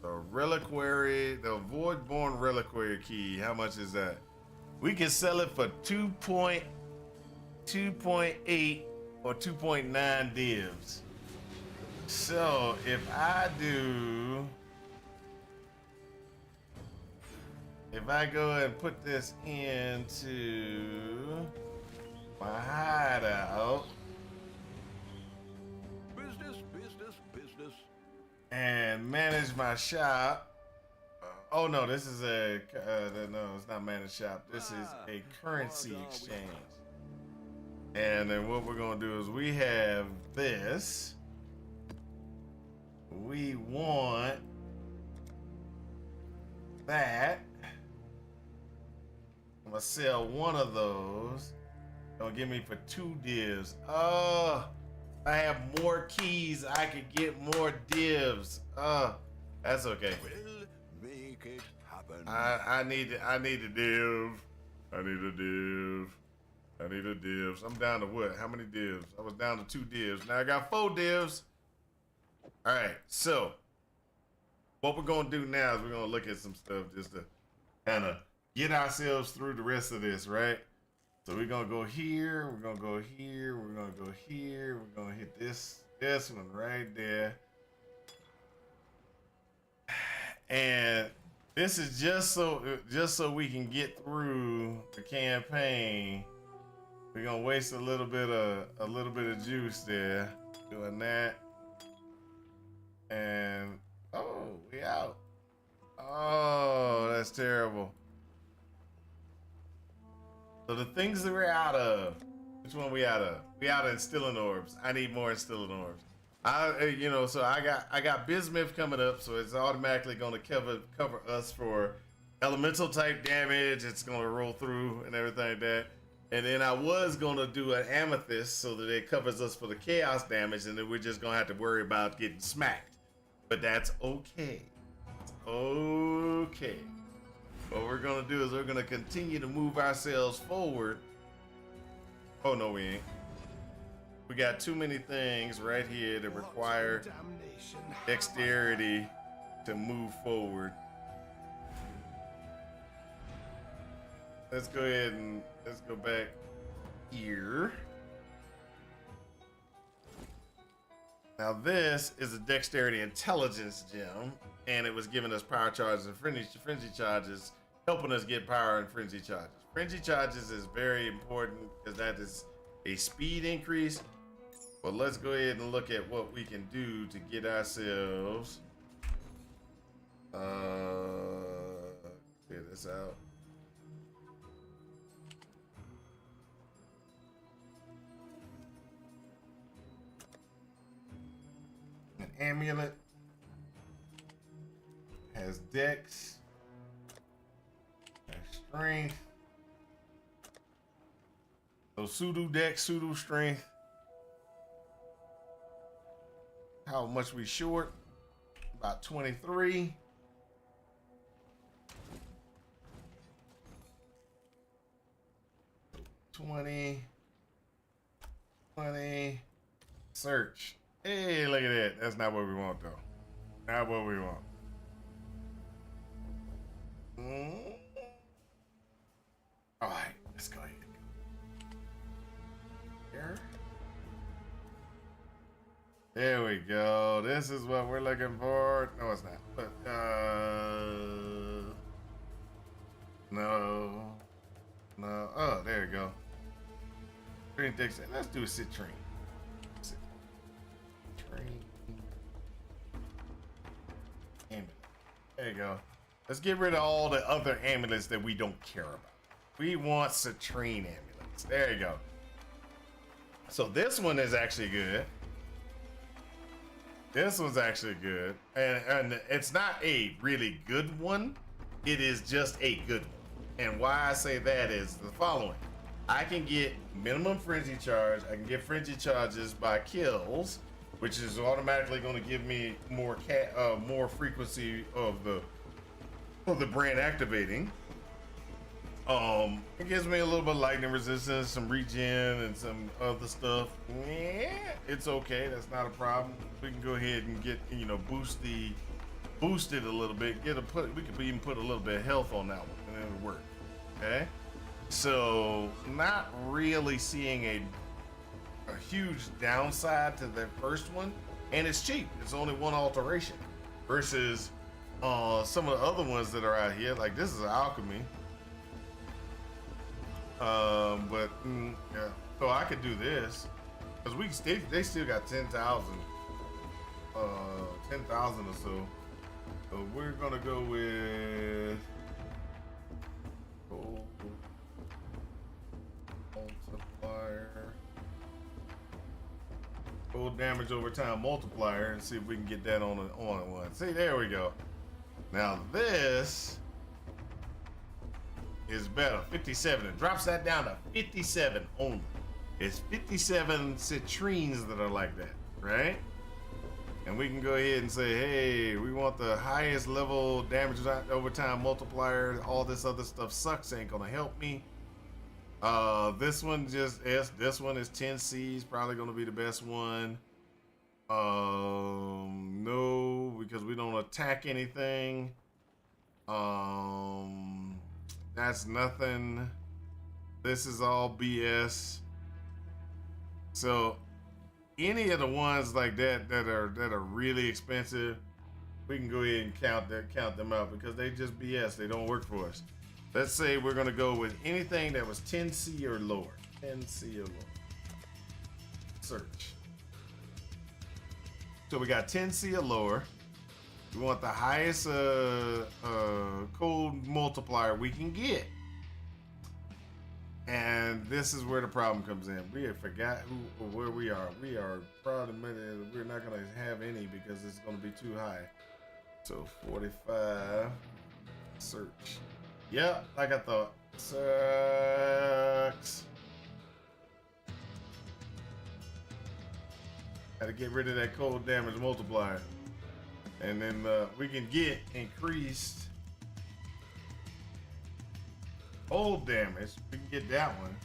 Speaker 1: The reliquary, the Voidborn reliquary key. How much is that? We can sell it for 2.8 or 2.9 divs. So if I do if I go and put this into my hideout
Speaker 3: Business, business, business.
Speaker 1: and manage my shop. Oh no, this is a no, it's not manage shop. This is a currency exchange. And then what we're gonna do is we have this. We want that. I'm gonna sell one of those. Gonna give me for 2 divs. Oh, I have more keys. I could get more divs. That's okay.
Speaker 3: We'll make it happen.
Speaker 1: I need a div. I need a div. I need a divs. I'm down to what? How many divs? I was down to 2 divs. Now I got 4 divs. All right. So what we're gonna do now is we're gonna look at some stuff just to kind of get ourselves through the rest of this, right? So we're gonna go here. We're gonna go here. We're gonna go here. We're gonna hit this one right there. And this is just so we can get through the campaign. We're gonna waste a little bit of juice there doing that. And oh, we out. Oh, that's terrible. So the things that we're out of, which one we out of? We out of instilling orbs. I need more instilling orbs. So I got bismuth coming up, so it's automatically gonna cover us for elemental type damage. It's gonna roll through and everything like that. And then I was gonna do an amethyst so that it covers us for the chaos damage, and then we're just gonna have to worry about getting smacked. But that's okay. It's okay. What we're gonna do is we're gonna continue to move ourselves forward. Oh no, we ain't. We got too many things right here that require dexterity to move forward. Let's go ahead and let's go back here. Now this is a dexterity intelligence gem, and it was giving us power charges and frenzy charges, helping us get power and frenzy charges. Frenzy charges is very important because that is a speed increase. But let's go ahead and look at what we can do to get ourselves clear this out. An amulet has dex, has strength. So pseudo dex, pseudo strength. How much we short? About 23. $20. Search. Hey, look at that. That's not what we want, though. Not what we want. All right, let's go ahead. Here. There we go. This is what we're looking for. No, it's not. But, no. Oh, there you go. Let's do a citrine. Amulet. There you go. Let's get rid of all the other amulets that we don't care about. We want citrine amulets. There you go. So this one is actually good. This one's actually good. And it's not a really good one. It is just a good one. And why I say that is the following. I can get minimum frenzy charge. I can get frenzy charges by kills, which is automatically going to give me more frequency of the brand activating. It gives me a little bit of lightning resistance, some regen, and some other stuff. Yeah, it's okay. That's not a problem. We can go ahead and get boost it a little bit. We could even put a little bit of health on that one, and it'll work. Okay. So not really seeing a huge downside to the first one, and it's cheap. It's only one alteration versus some of the other ones that are out here, like this is alchemy. Yeah. So I could do this because they still got 10,000, 10,000 or so. So we're gonna go with multiplier, gold damage over time multiplier, and see if we can get that on one. See, there we go. Now this is better. 57. It drops that down to 57 only. It's 57 citrines that are like that, right? And we can go ahead and say, hey, we want the highest level damage over time multiplier. All this other stuff sucks, ain't gonna help me. This one this one is 10 C's, probably gonna be the best one. No, because we don't attack anything. That's nothing. This is all BS. So any of the ones like that that are really expensive, we can go ahead and count them out because they just BS. They don't work for us. Let's say we're gonna go with anything that was 10C or lower. 10C or lower. Search. So we got 10C or lower. We want the highest cold multiplier we can get. And this is where the problem comes in. We have forgot where we are. We are probably we're not gonna have any because it's gonna be too high. So 45. Search. Yep, like I thought. Sucks. Gotta get rid of that cold damage multiplier. And then we can get increased cold damage. We can get that one.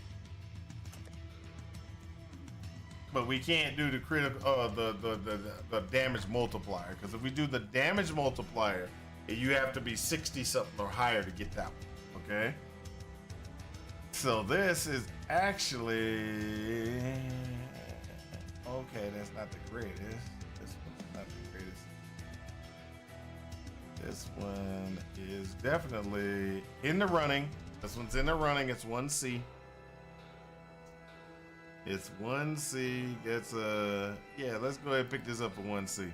Speaker 1: But we can't do the critical the damage multiplier. Because if we do the damage multiplier, you have to be 60 something or higher to get that one. Okay? So this is actually okay, that's not the greatest. This one's not the greatest. This one is definitely in the running. This one's in the running. It's 1C. It's 1C. It's yeah, let's go ahead and pick this up for 1C.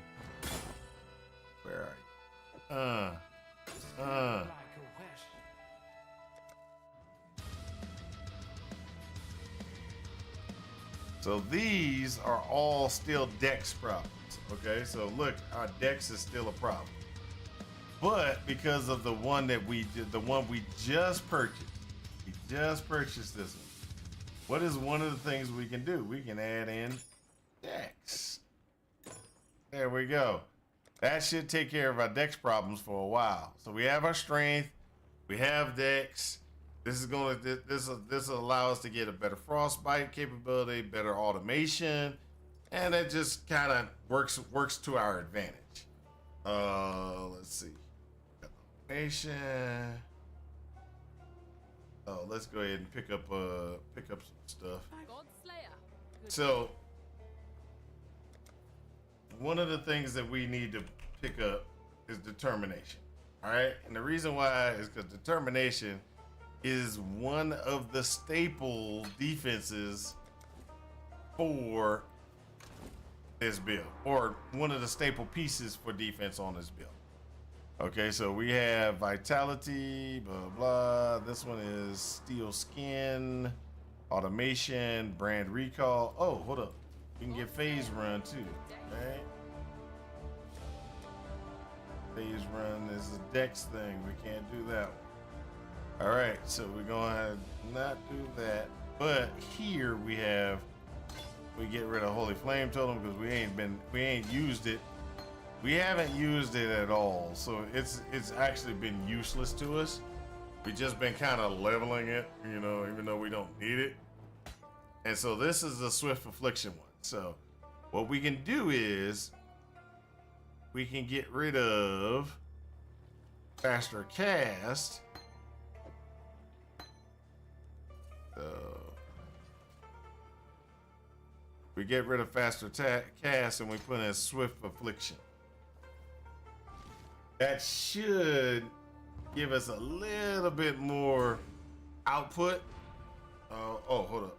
Speaker 1: Where are you? So these are all still dex problems. Okay, so look, our dex is still a problem. But because of the one we just purchased, this one. What is one of the things we can do? We can add in dex. There we go. That should take care of our dex problems for a while. So we have our strength, we have dex. This will allow us to get a better frostbite capability, better automation, and it just kind of works to our advantage. Let's see. Automation. Oh, let's go ahead and pick up some stuff. So one of the things that we need to pick up is determination. All right, and the reason why is because determination is one of the staple defenses for this build, or one of the staple pieces for defense on this build. Okay, so we have vitality, blah, blah. This one is steel skin, automation, brand recall. Oh, hold up. We can get phase run too, right? Phase run is a dex thing. We can't do that one. All right, so we're going to not do that. But here we get rid of Holy Flame Totem because we ain't used it. We haven't used it at all, so it's actually been useless to us. We just been kind of leveling it, you know, even though we don't need it. And so this is the Swift Affliction one. So what we can do is we can get rid of faster cast. We get rid of faster cast and we put in Swift Affliction. That should give us a little bit more output. Oh, hold up.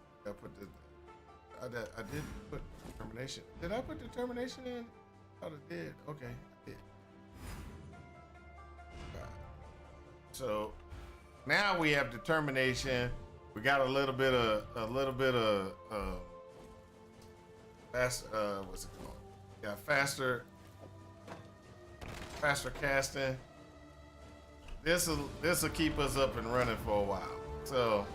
Speaker 1: I did put determination. Did I put determination in? I thought I did. Okay, I did. So now we have determination. We got a little bit of fast. What's it called? Got faster casting. This will keep us up and running for a while. So.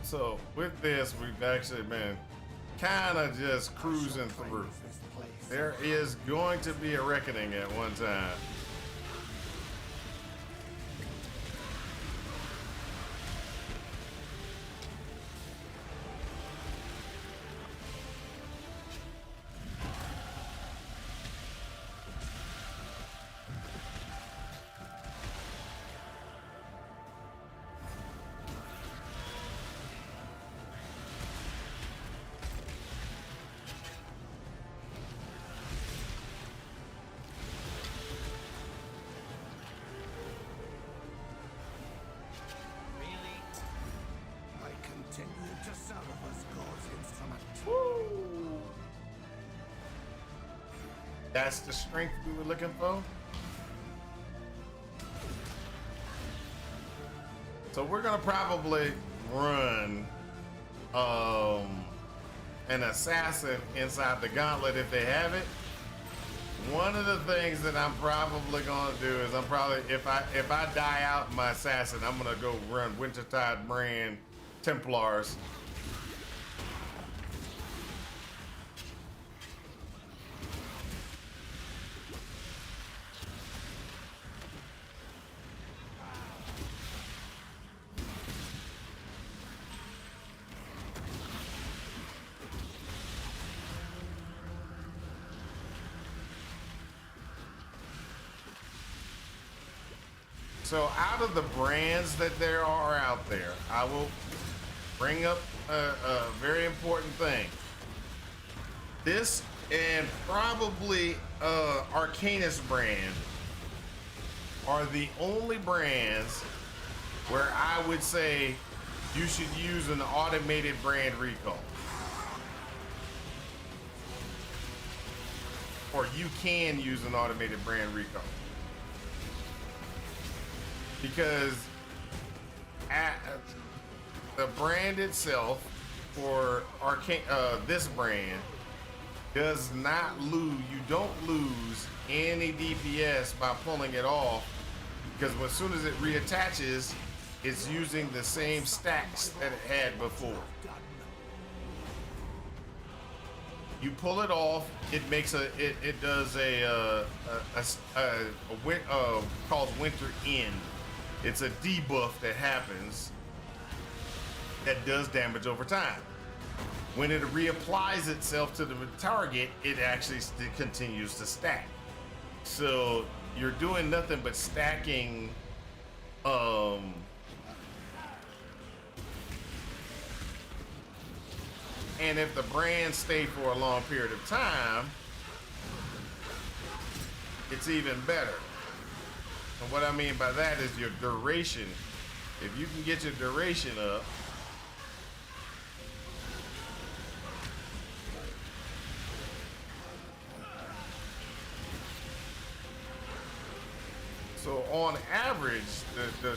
Speaker 1: So with this, we've actually been kind of just cruising through. There is going to be a reckoning at one time. That's the strength we were looking for. So we're gonna probably run an assassin inside the gauntlet if they have it. One of the things that I'm probably gonna do is if I die out my assassin, I'm gonna go run Wintertide brand Templars. So out of the brands that there are out there, I will bring up a very important thing. This and probably Arcanus brand are the only brands where I would say you should use an automated brand recall. Or you can use an automated brand recall. Because the brand itself for Arcane, this brand does not lose. You don't lose any DPS by pulling it off, because as soon as it reattaches, it's using the same stacks that it had before. You pull it off, it makes it does a called Winter End. It's a debuff that happens that does damage over time. When it reapplies itself to the target, it actually continues to stack. So you're doing nothing but stacking. And if the brands stay for a long period of time, it's even better. And what I mean by that is your duration. If you can get your duration up, so on average, the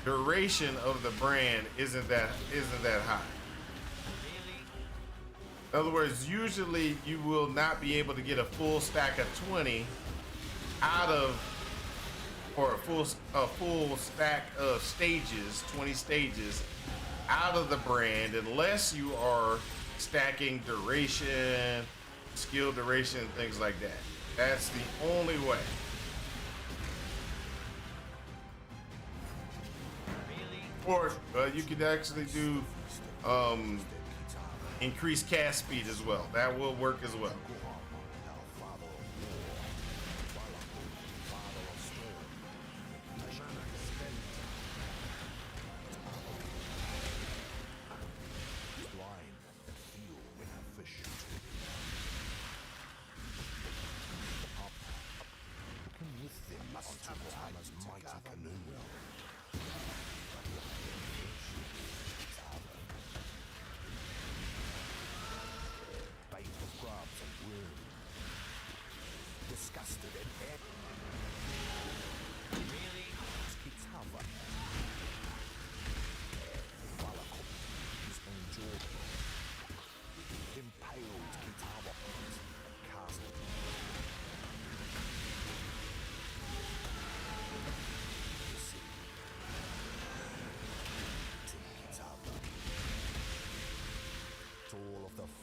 Speaker 1: duration of the brand isn't that high. In other words, usually you will not be able to get a full stack of 20 out of, or a full stack of stages, 20 stages out of the brand, unless you are stacking duration, skill duration, and things like that. That's the only way. Or you could actually do increased cast speed as well. That will work as well.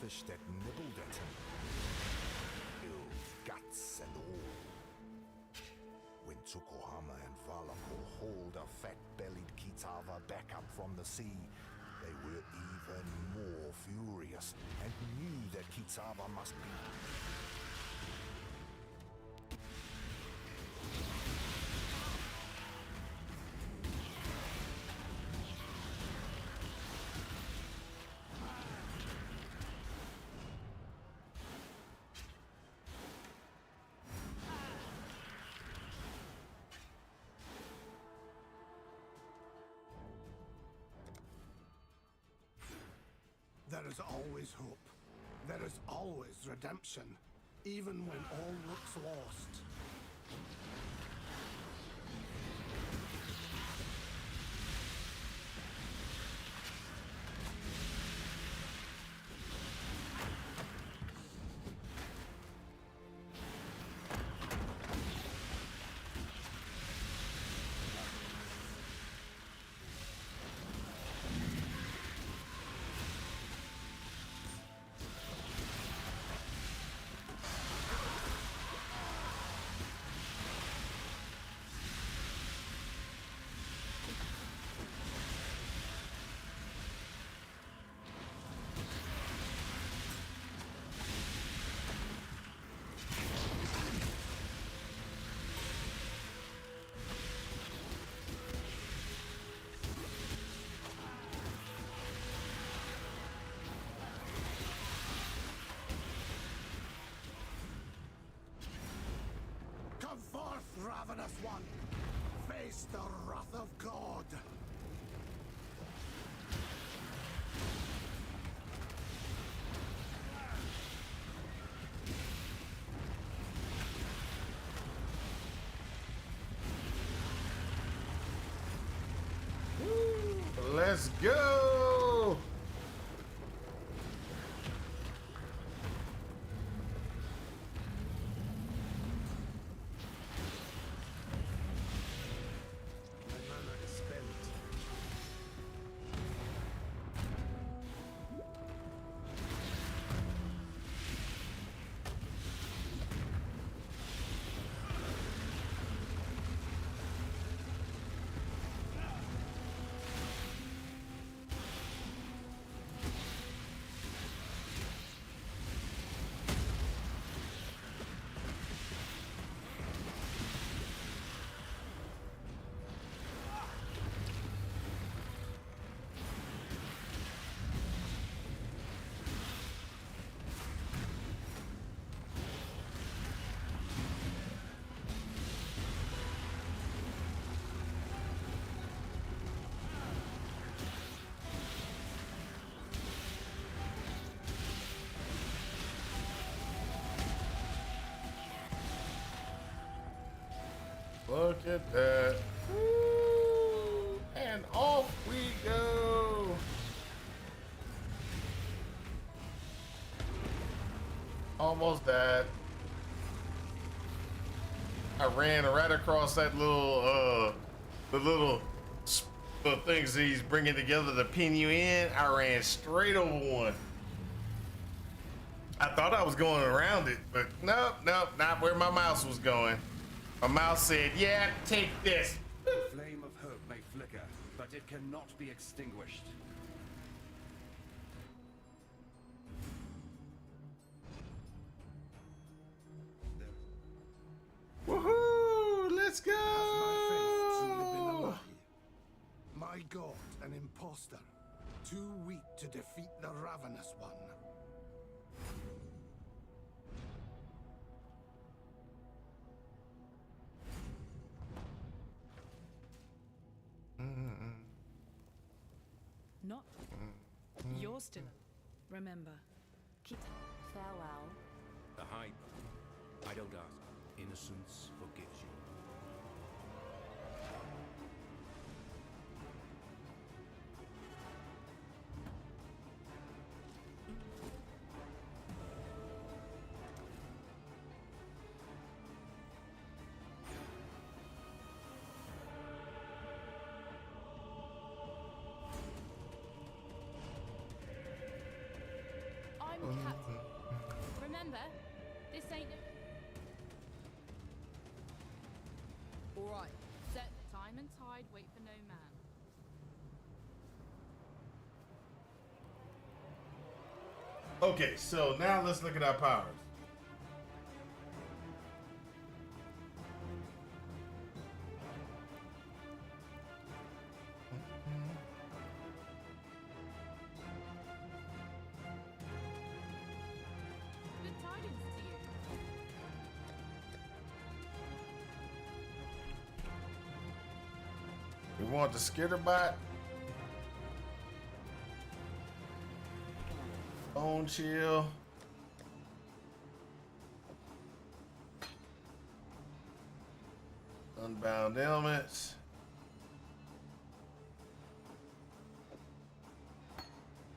Speaker 7: Fish that nibbled at him. Ills, guts, and all. When Tsukuhama and Valako hauled a fat-bellied Kitava back up from the sea, they were even more furious and knew that Kitava must be.
Speaker 9: There is always hope. There is always redemption, even when all looks lost. Come forth, ravenous one! Face the wrath of God!
Speaker 1: Let's go! Look at that. Woo! And off we go. Almost died. I ran right across that little, the things he's bringing together to pin you in. I ran straight over one. I thought I was going around it, but nope, not where my mouse was going. My mouse said, yeah, take this.
Speaker 8: The flame of hope may flicker, but it cannot be extinguished.
Speaker 1: Woohoo! Let's go!
Speaker 9: Has my faith truly been a lie? My god, an impostor. Too weak to defeat the ravenous one.
Speaker 10: Not. You're still. Remember.
Speaker 5: Keep farewell.
Speaker 8: The hype. I don't ask. Innocence forgives you.
Speaker 5: I'm captain. Remember, this ain't. All right. Set time and tide. Wait for no man.
Speaker 1: Okay, so now let's look at our powers.
Speaker 5: Good tidings to you.
Speaker 1: We want the Skitterbot. Bone chill. Unbound elements.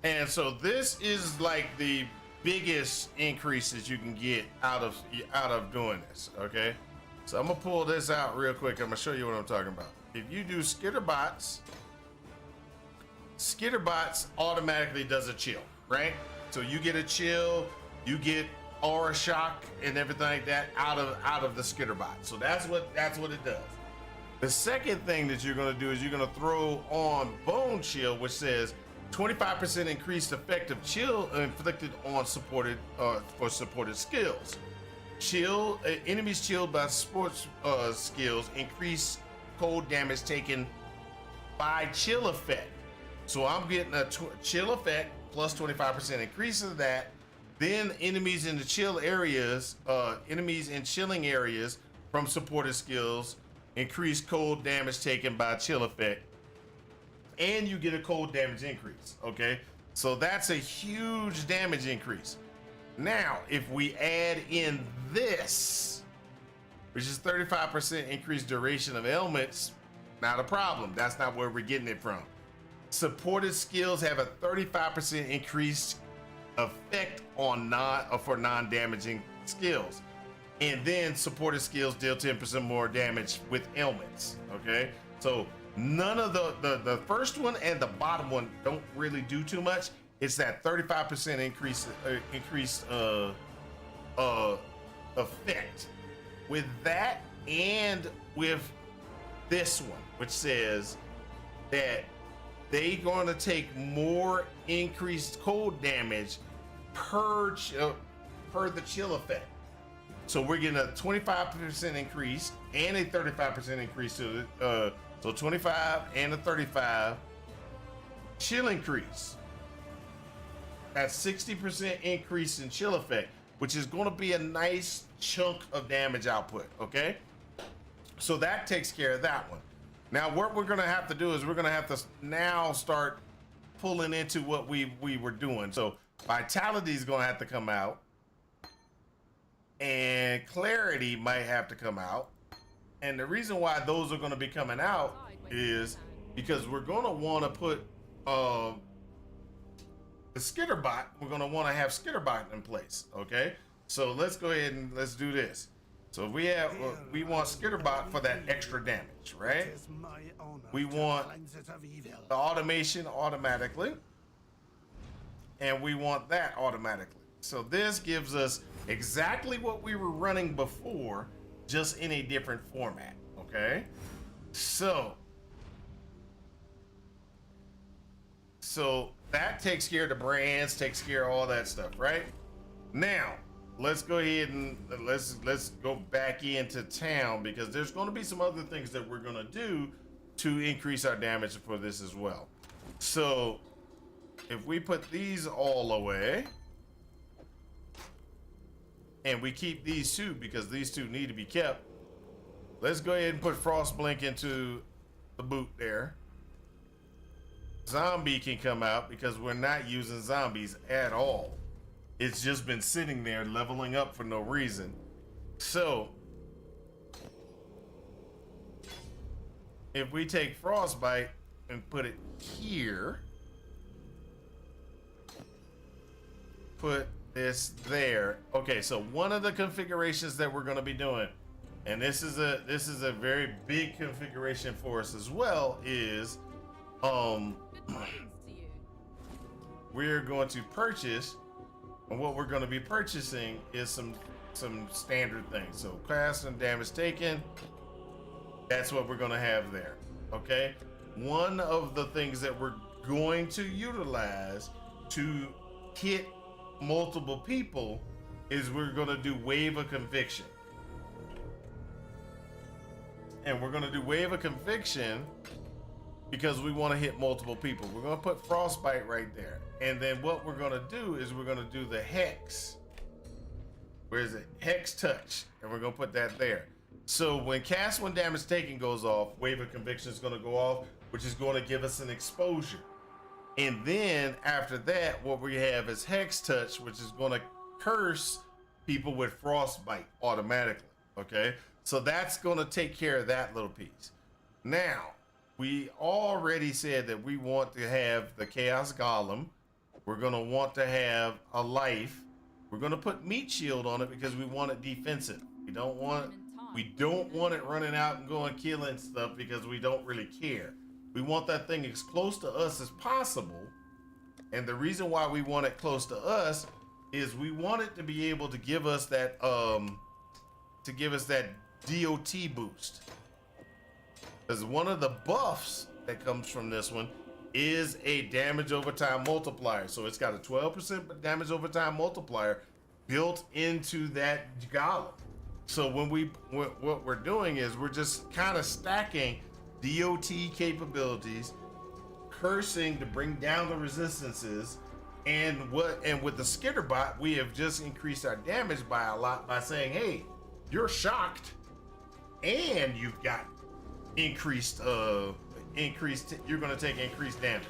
Speaker 1: And so this is like the biggest increases you can get out of doing this, okay? So I'm gonna pull this out real quick. I'm gonna show you what I'm talking about. If you do Skitterbots automatically does a chill, right? So you get a chill, you get aura shock and everything like that out of the Skitterbot. So that's what it does. The second thing that you're gonna do is you're gonna throw on Bone Chill, which says 25% increased effective chill inflicted on supported for supported skills. Chill enemies chilled by sports skills increase cold damage taken by chill effect. So I'm getting a chill effect plus 25% increase of that. Then enemies in the chill areas, enemies in chilling areas from supported skills increase cold damage taken by chill effect. And you get a cold damage increase, okay? So that's a huge damage increase. Now, if we add in this, which is 35% increased duration of ailments, not a problem. That's not where we're getting it from. Supported skills have a 35% increased effect on non-damaging skills. And then supported skills deal 10% more damage with ailments, okay? So none of the first one and the bottom one don't really do too much. It's that 35% increased effect. With that and with this one, which says that they gonna take more increased cold damage per the chill effect. So we're getting a 25% increase and a 35% increase to it. So 25 and a 35 chill increase. That's 60% increase in chill effect, which is going to be a nice chunk of damage output, okay? So that takes care of that one. Now what we're going to have to do is we're going to have to now start pulling into what we were doing. So vitality is going to have to come out, and clarity might have to come out. And the reason why those are going to be coming out is because we're going to want to put the Skitterbot. We're going to want to have Skitterbot in place. Okay, so let's go ahead and let's do this. So we want Skitterbot for that extra damage, right? We want the automation automatically, and we want that automatically. So this gives us exactly what we were running before, just in a different format. Okay, so that takes care of the brands, takes care of all that stuff, right? Now let's go ahead and let's go back into town, because there's going to be some other things that we're going to do to increase our damage for this as well. So if we put these all away and we keep these two, because these two need to be kept, let's go ahead and put Frostblink into the boot there. Zombie can come out because we're not using zombies at all. It's just been sitting there leveling up for no reason. So if we take Frostbite and put it here, put this there. Okay, so one of the configurations that we're going to be doing, and this is a very big configuration for us as well, is we're going to purchase, and what we're going to be purchasing is some standard things. So cost and damage taken, that's what we're going to have there. Okay, one of the things that we're going to utilize to hit multiple people is we're going to do Wave of Conviction. And we're going to do Wave of Conviction because we want to hit multiple people. We're going to put Frostbite right there. And then what we're going to do is we're going to do the Hex. Where is it? Hex Touch. And we're going to put that there. So when cast when damage taken goes off, Wave of Conviction is going to go off, which is going to give us an exposure. And then after that, what we have is Hex Touch, which is going to curse people with Frostbite automatically. Okay, so that's going to take care of that little piece. Now, we already said that we want to have the Chaos Golem. We're going to want to have a life. We're going to put Meat Shield on it because we want it defensive. We don't want it running out and going killing stuff because we don't really care. We want that thing as close to us as possible. And the reason why we want it close to us is we want it to be able to give us that DOT boost. Because one of the buffs that comes from this one is a damage over time multiplier. So it's got a 12% damage over time multiplier built into that golem. So what we're doing is we're just kind of stacking DOT capabilities, cursing to bring down the resistances, and with the Skitterbot, we have just increased our damage by a lot by saying, hey, you're shocked and you've got increased you're going to take increased damage.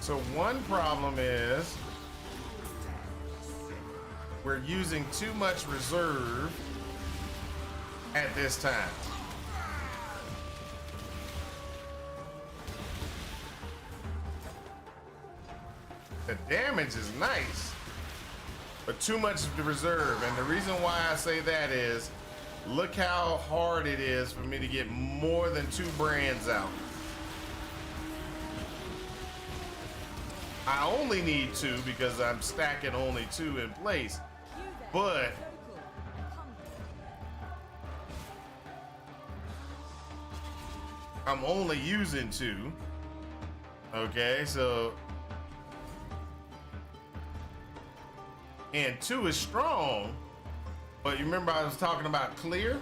Speaker 1: So one problem is we're using too much reserve at this time. The damage is nice, but too much of the reserve. And the reason why I say that is, look how hard it is for me to get more than 2 brands out. I only need 2 because I'm stacking only 2 in place, but I'm only using 2. Okay, so and 2 is strong, but you remember I was talking about clear?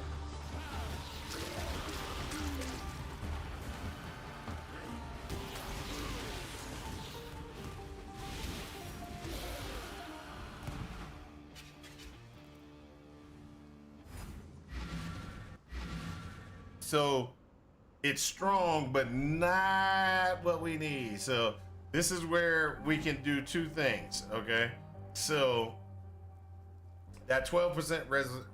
Speaker 1: So it's strong, but not what we need. So this is where we can do 2 things, okay? So that 12%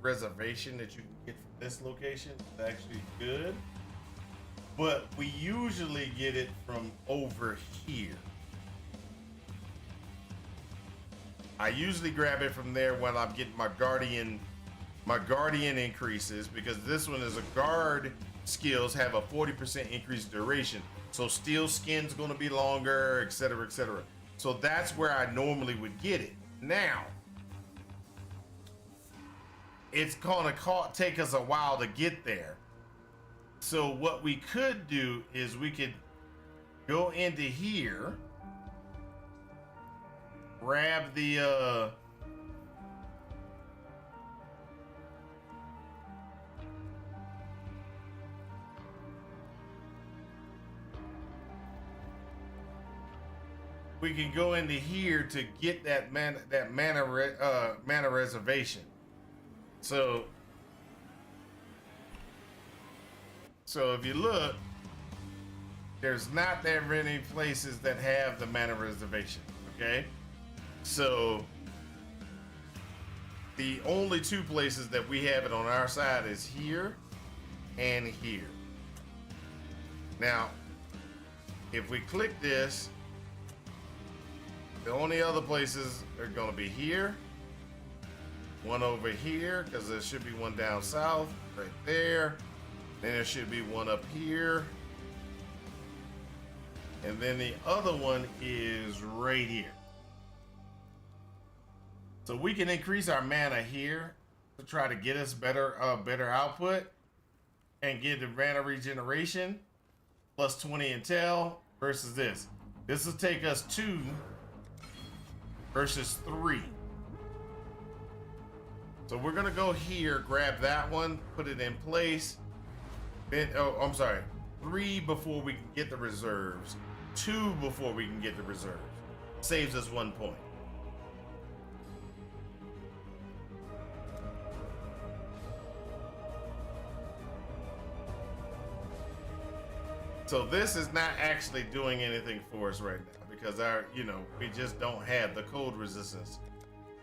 Speaker 1: reservation that you can get from this location is actually good, but we usually get it from over here. I usually grab it from there when I'm getting my guardian increases, because this one is a guard skills have a 40% increased duration. So steel skin's gonna be longer, etc., etc. So that's where I normally would get it. Now, it's gonna take us a while to get there. So what we could do is we could go into here, grab the we can go into here to get that mana reservation. So if you look, there's not that many places that have the mana reservation. Okay, so the only 2 places that we have it on our side is here and here. Now, if we click this, the only other places are going to be here, one over here, because there should be one down south right there. Then there should be one up here. And then the other one is right here. So we can increase our mana here to try to get us better output and get the mana regeneration plus 20 intel versus this. This will take us 2 versus 3. So we're gonna go here, grab that one, put it in place. Then, oh, I'm sorry, 3 before we can get the reserves, 2 before we can get the reserves. Saves us 1 point. So this is not actually doing anything for us right now, because we just don't have the cold resistance.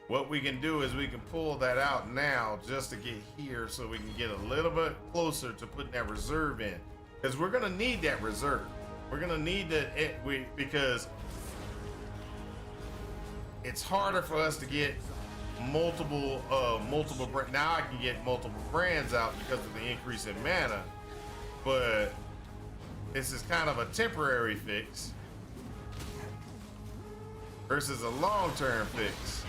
Speaker 1: What we can do is we can pull that out now just to get here, so we can get a little bit closer to putting that reserve in, because we're gonna need that reserve. We're gonna need that because it's harder for us to get multiple. Now I can get multiple brands out because of the increase in mana, but this is kind of a temporary fix versus a long-term fix.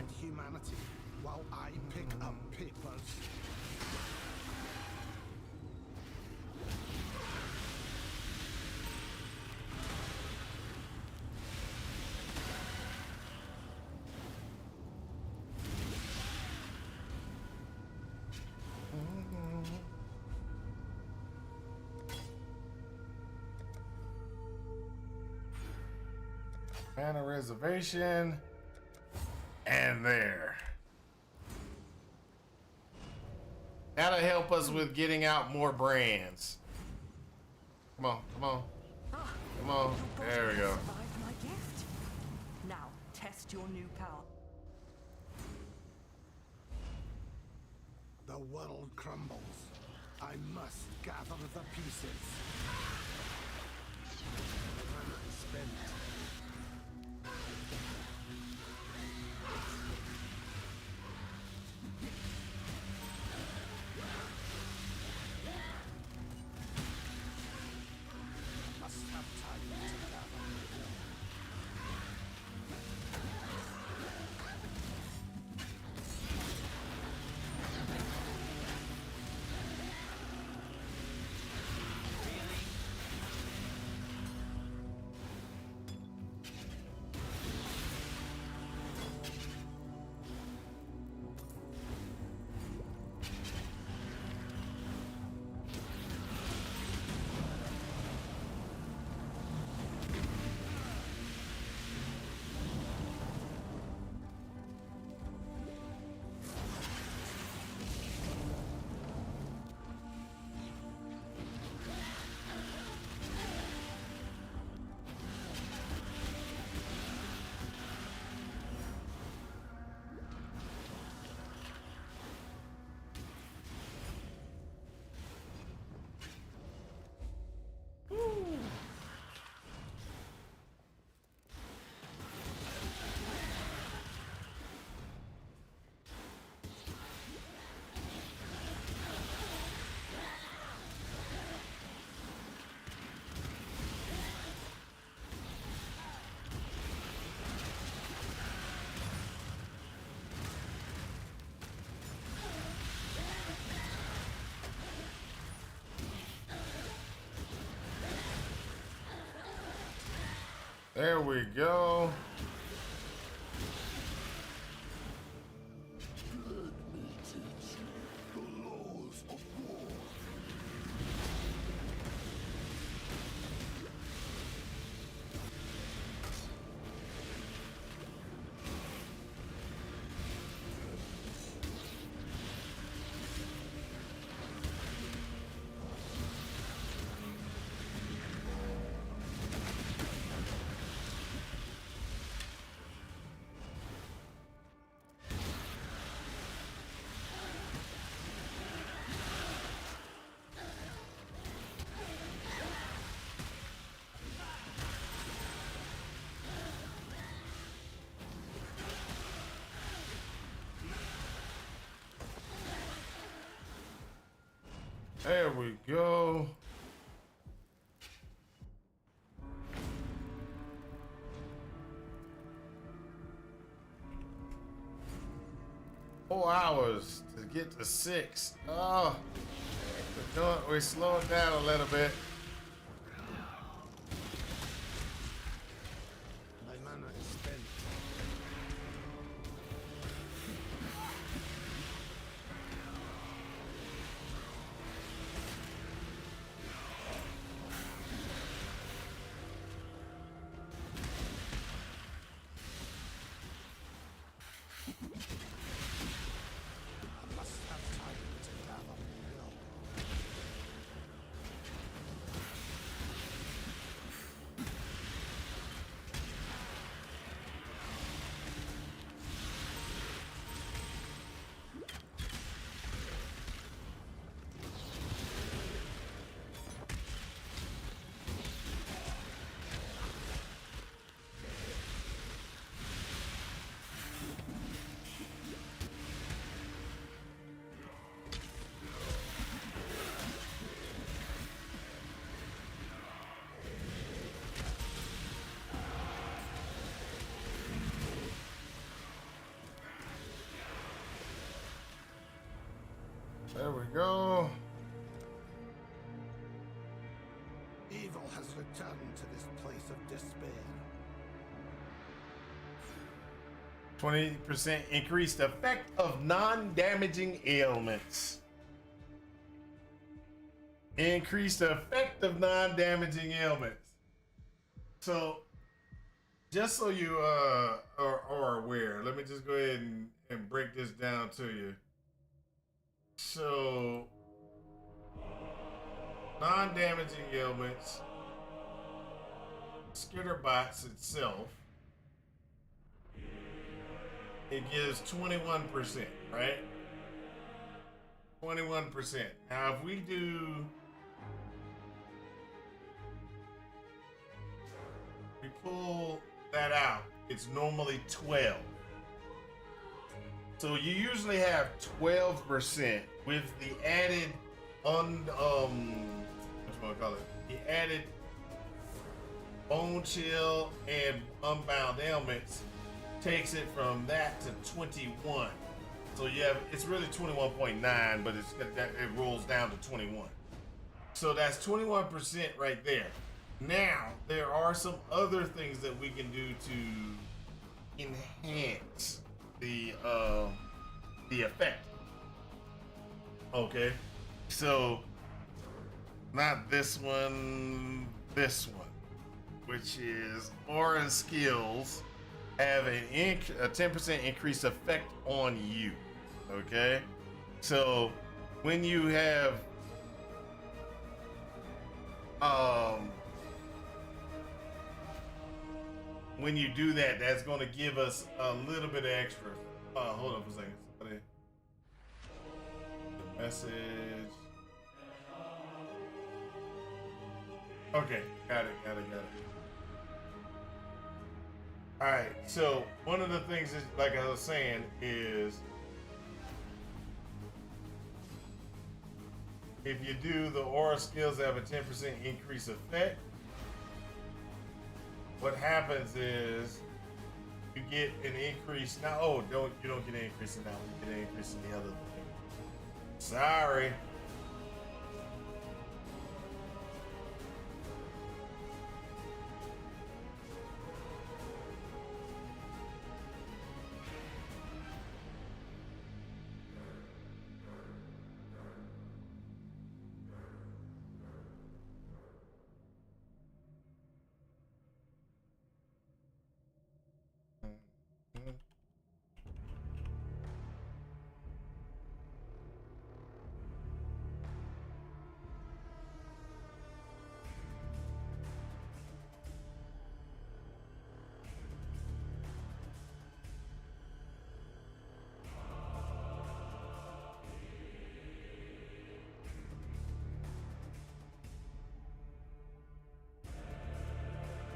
Speaker 9: and humanity while I pick up papers.
Speaker 1: Mana reservation. And there. That'll help us with getting out more brands. Come on, come on. Come on. There we go.
Speaker 6: Survived my gift. Now test your new power.
Speaker 9: The world crumbles. I must gather the pieces. Mana is spent. Must have time to gather.
Speaker 1: There we go. There we go. $4 to get to 6. Oh, we're slowing down a little bit.
Speaker 9: My mana is spent. I must have time to gather.
Speaker 1: There we go.
Speaker 9: Evil has returned to this place of despair.
Speaker 1: 20% increased effect of non-damaging ailments. Increased effect of non-damaging ailments. So, just so you are aware, let me just go ahead and break this down to you. So, non-damaging ailments, Skitterbots itself, it gives 21%, right? 21%. Now, if we pull that out, it's normally 12. So you usually have 12% with the added what you want to call it? The added bone chill and unbound ailments takes it from that to 21. So you have, it's really 21.9, but it rolls down to 21. So that's 21% right there. Now, there are some other things that we can do to enhance the effect. Okay, so not this one, which is aura skills have a 10% increased effect on you. Okay, so when you have when you do that, that's going to give us a little bit of extra. Hold on for a second. Somebody, the message. Okay, got it. All right, so one of the things is, like I was saying, is if you do the aura skills that have a 10% increase effect, what happens is you get an increase. Now, you don't get an increase in that one. You get an increase in the other thing. Sorry.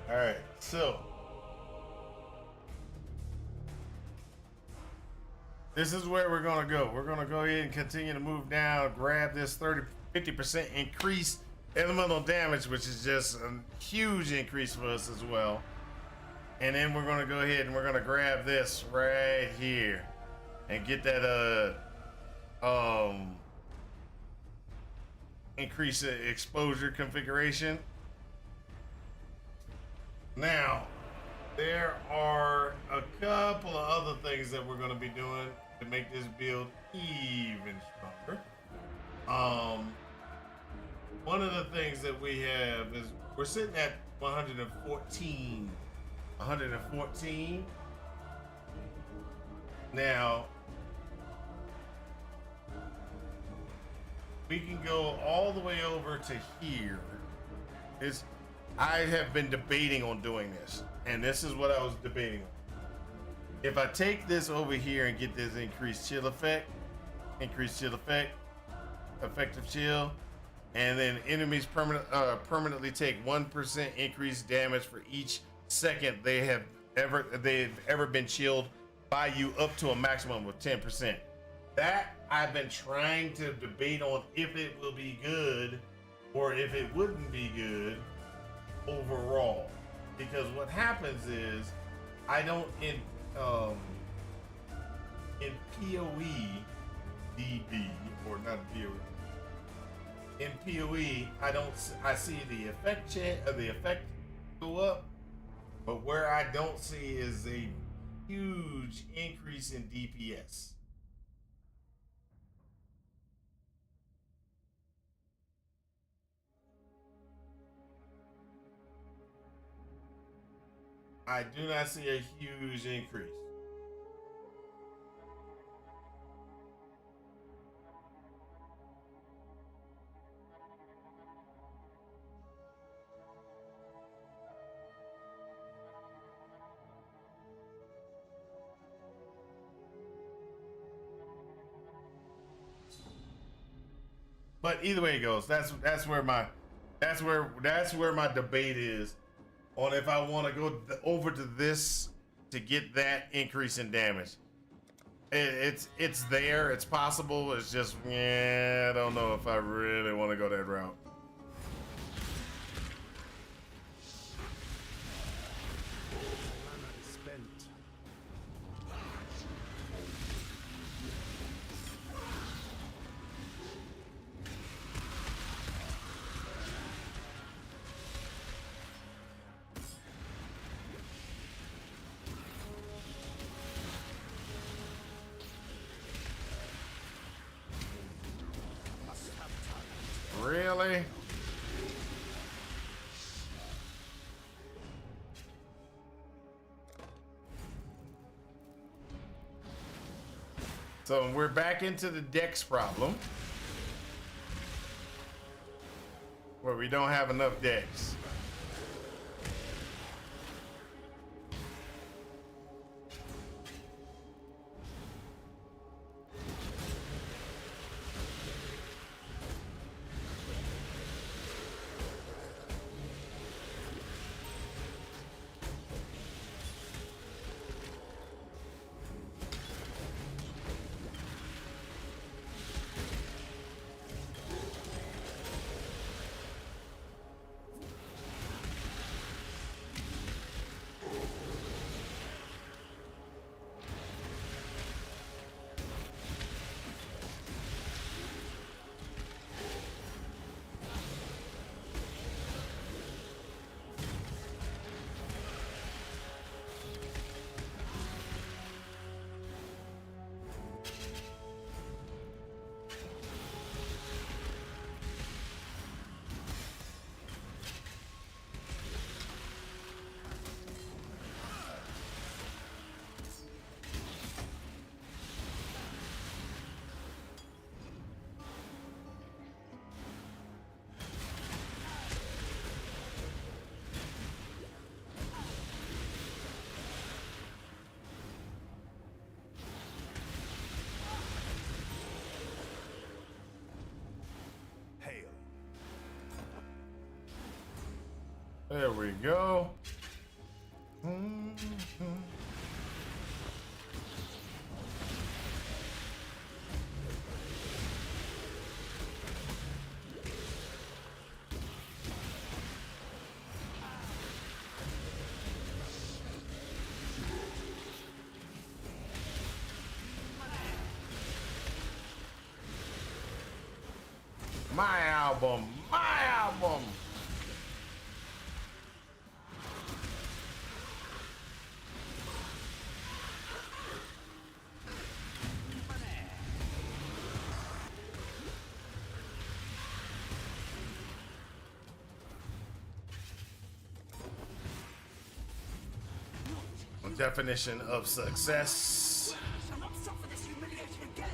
Speaker 1: All right, so this is where we're gonna go. We're gonna go ahead and continue to move down, grab this 50% increase elemental damage, which is just a huge increase for us as well. And then we're gonna go ahead and we're gonna grab this right here and get that increase exposure configuration. Now, there are a couple of other things that we're going to be doing to make this build even stronger. One of the things that we have is we're sitting at 114. Now, we can go all the way over to here. I have been debating on doing this, and this is what I was debating on. If I take this over here and get this increased chill effect, effective chill, and then enemies permanently take 1% increased damage for each second they've ever been chilled by you, up to a maximum of 10%. That I've been trying to debate on if it will be good or if it wouldn't be good overall, because what happens is I don't in PoE DB report, not a POE. In POE, I see the effect go up, but where I don't see is a huge increase in DPS. I do not see a huge increase. But either way it goes, that's where my debate is on if I want to go over to this to get that increase in damage. It's there, it's possible. It's just I don't know if I really want to go that route. Really? So we're back into the dex problem, where we don't have enough dex. There we go. My album, my album. Definition of success.
Speaker 6: Shall not suffer this humiliation again.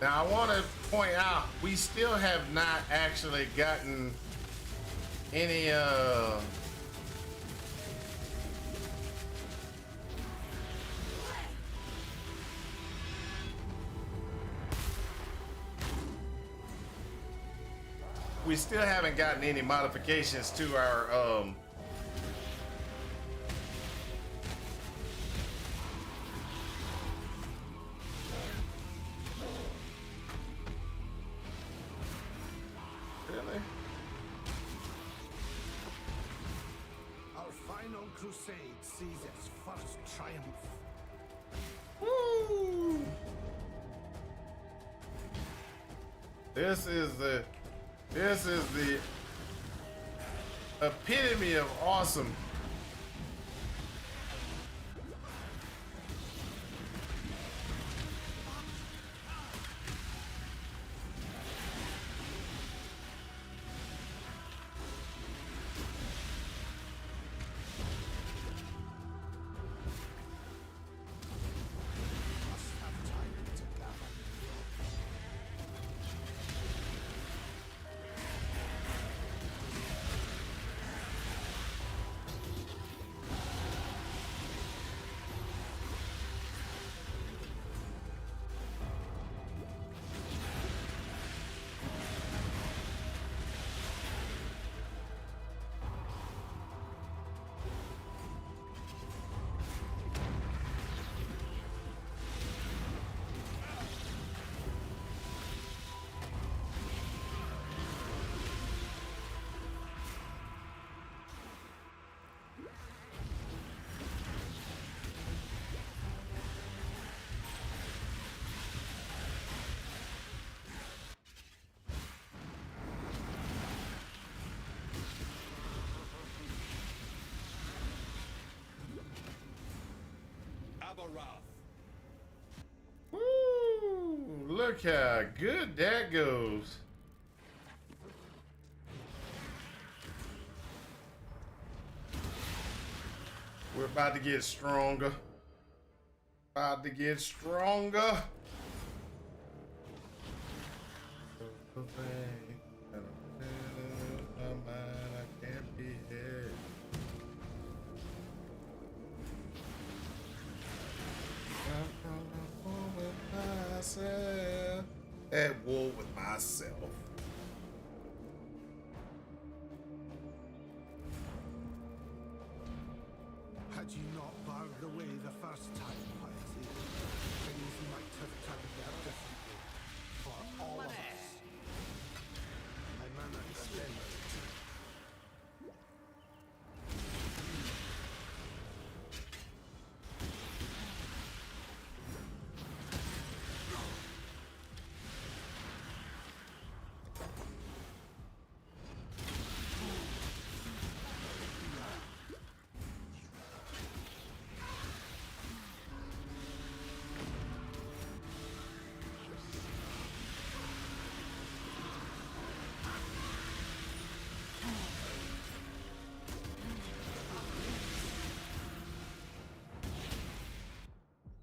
Speaker 1: Now I want to point out we still have not actually gotten any we still haven't gotten any modifications to our
Speaker 9: crusade sees its first triumph.
Speaker 1: Woo! This is the epitome of awesome. Woo! Look how good that goes. We're about to get stronger. About to get stronger. I can't be here. At war with myself.
Speaker 9: Had you not barred the way the first time, Piety, things might have turned out differently for all of us. My mana is spent.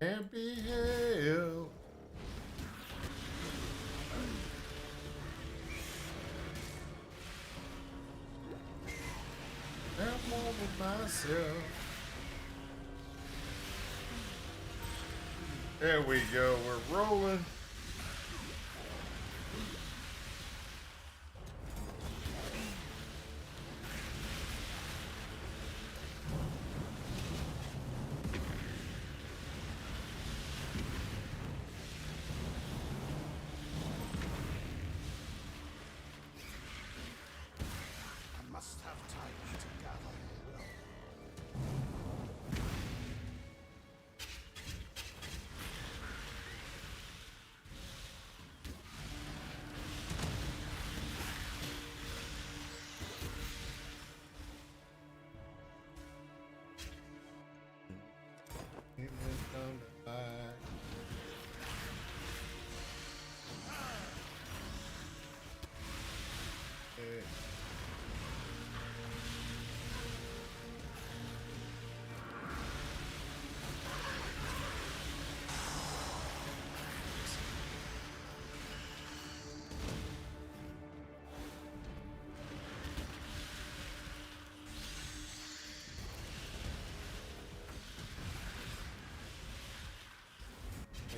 Speaker 1: Can't be held. I'm over myself. There we go. We're rolling.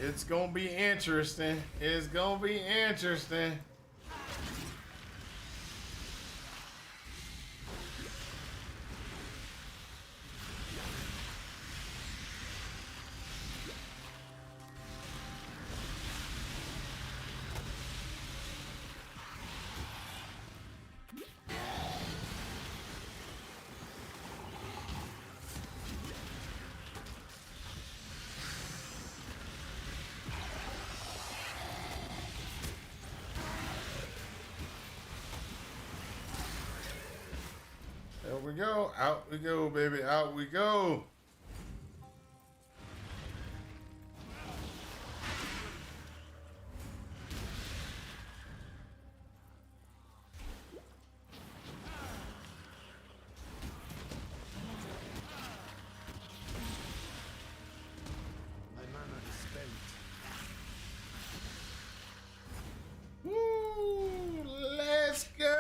Speaker 1: It's gonna be interesting. It's gonna be interesting. go. Out we go, baby. Out we go.
Speaker 9: My mana is spent.
Speaker 1: Woo! Let's go!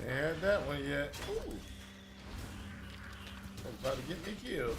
Speaker 1: Ain't had that one yet. Ooh. About to get me killed.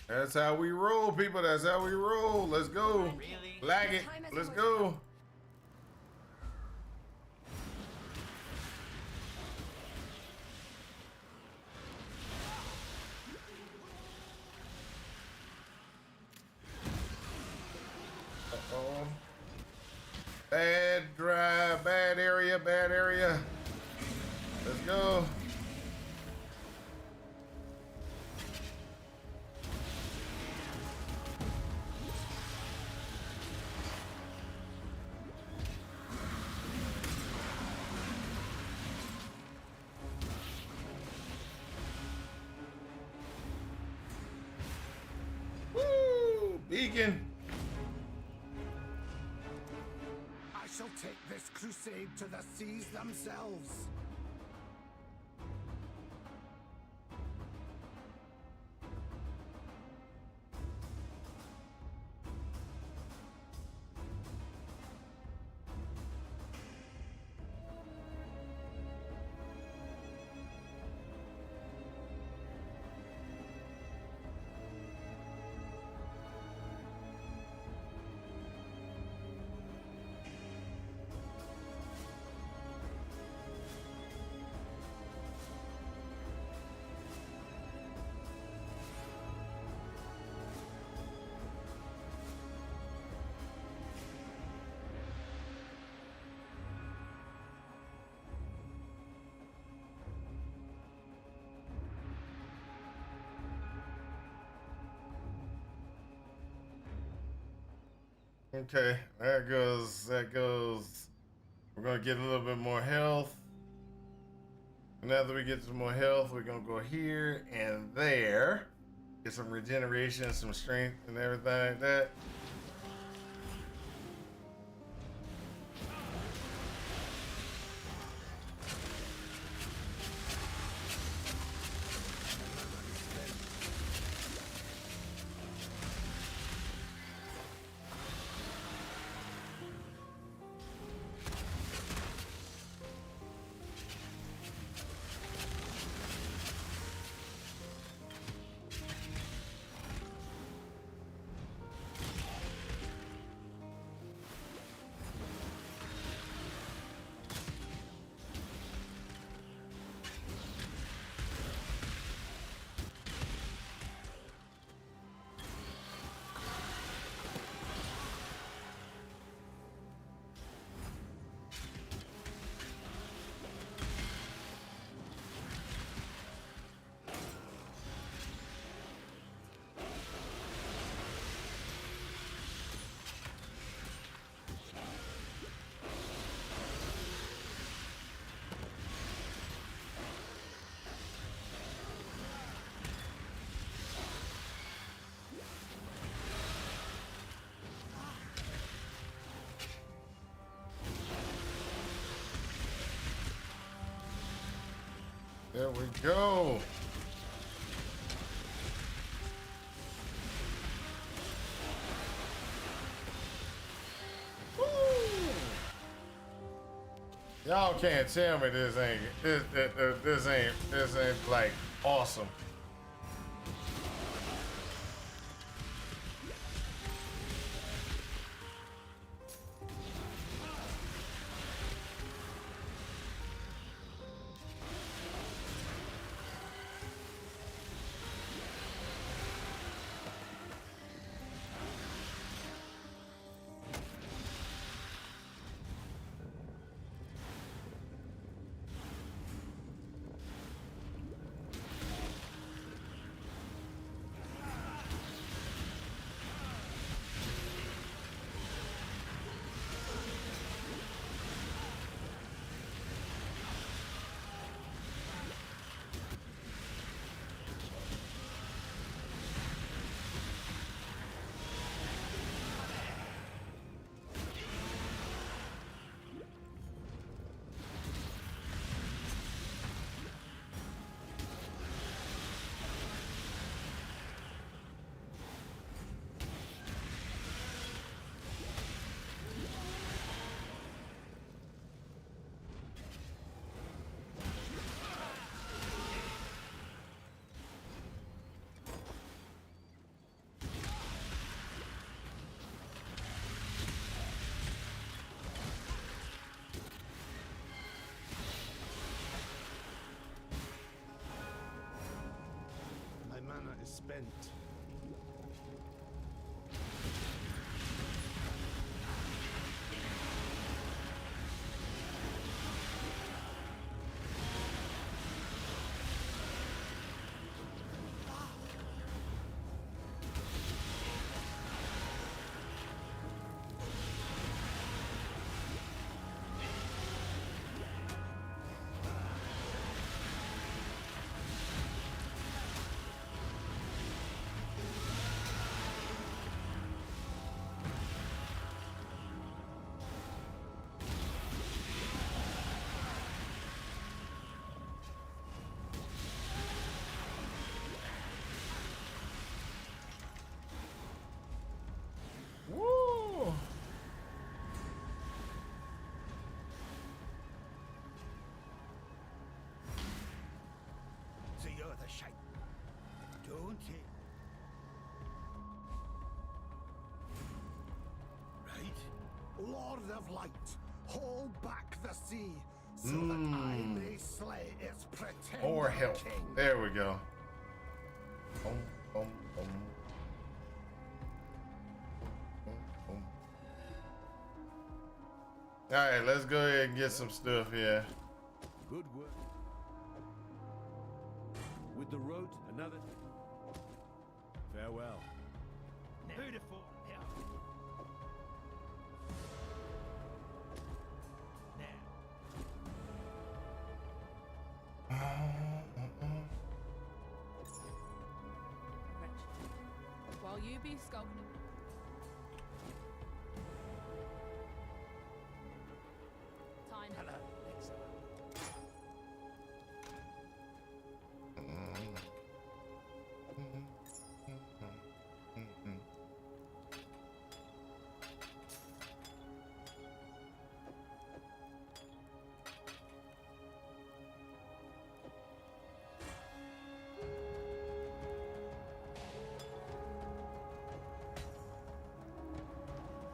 Speaker 1: That's how we roll, people. That's how we roll. Let's go. Lag it. Let's go. Uh-oh. Bad drive. Bad area. Bad area. Let's go. Beacon.
Speaker 9: I shall take this crusade to the seas themselves.
Speaker 1: Okay, that goes. We're gonna get a little bit more health. And now that we get some more health, we're gonna go here and there. Get some regeneration, some strength, and everything like that. There we go. Woo! Y'all can't tell me this ain't like awesome.
Speaker 9: My mana is spent.
Speaker 1: Woo!
Speaker 9: So you're the shape, don't it? Right? Lord of Light, hold back the sea, so that I may slay its pretender
Speaker 1: Or help.
Speaker 9: king.
Speaker 1: There we go. Boom, boom, boom. Boom, boom. All right, let's go ahead and get some stuff here.
Speaker 8: Good work. With the road, another. Farewell.
Speaker 9: Beautiful. Yeah.
Speaker 5: Wretched. While you be skulking. Time
Speaker 9: Hello, Exile.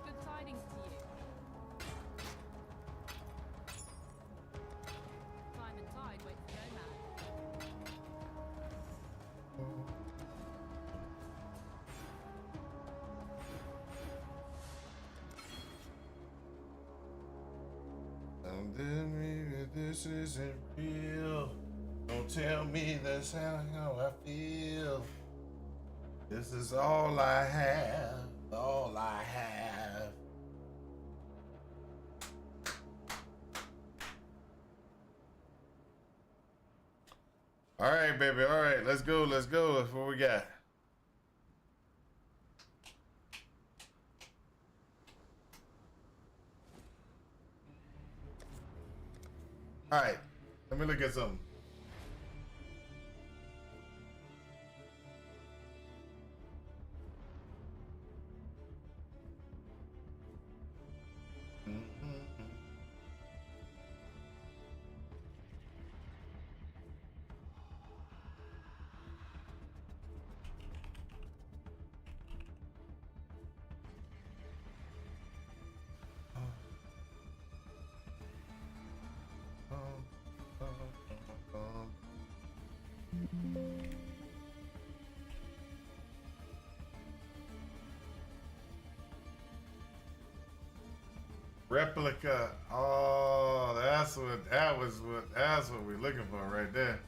Speaker 5: good tidings to you. Time and tide wait for no man.
Speaker 1: Don't tell me that this isn't real. Don't tell me that's how I feel. This is all I have, all I have. All right, baby. All right, let's go. Let's go. That's what we got. All right, let me look at something. Replica. Oh, that's what we're looking for right there.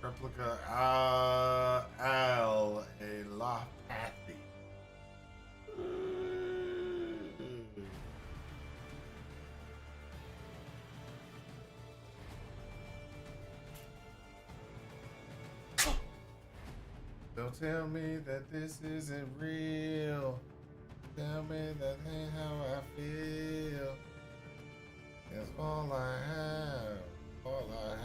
Speaker 1: Replica allopathy. Don't tell me that this isn't real. Tell me that ain't how I feel. That's all I have. All I have.